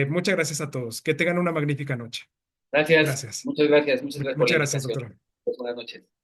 Muchas gracias a todos. Que tengan una magnífica noche. Gracias, Gracias. muchas gracias por la Muchas gracias, invitación. doctor. Buenas noches.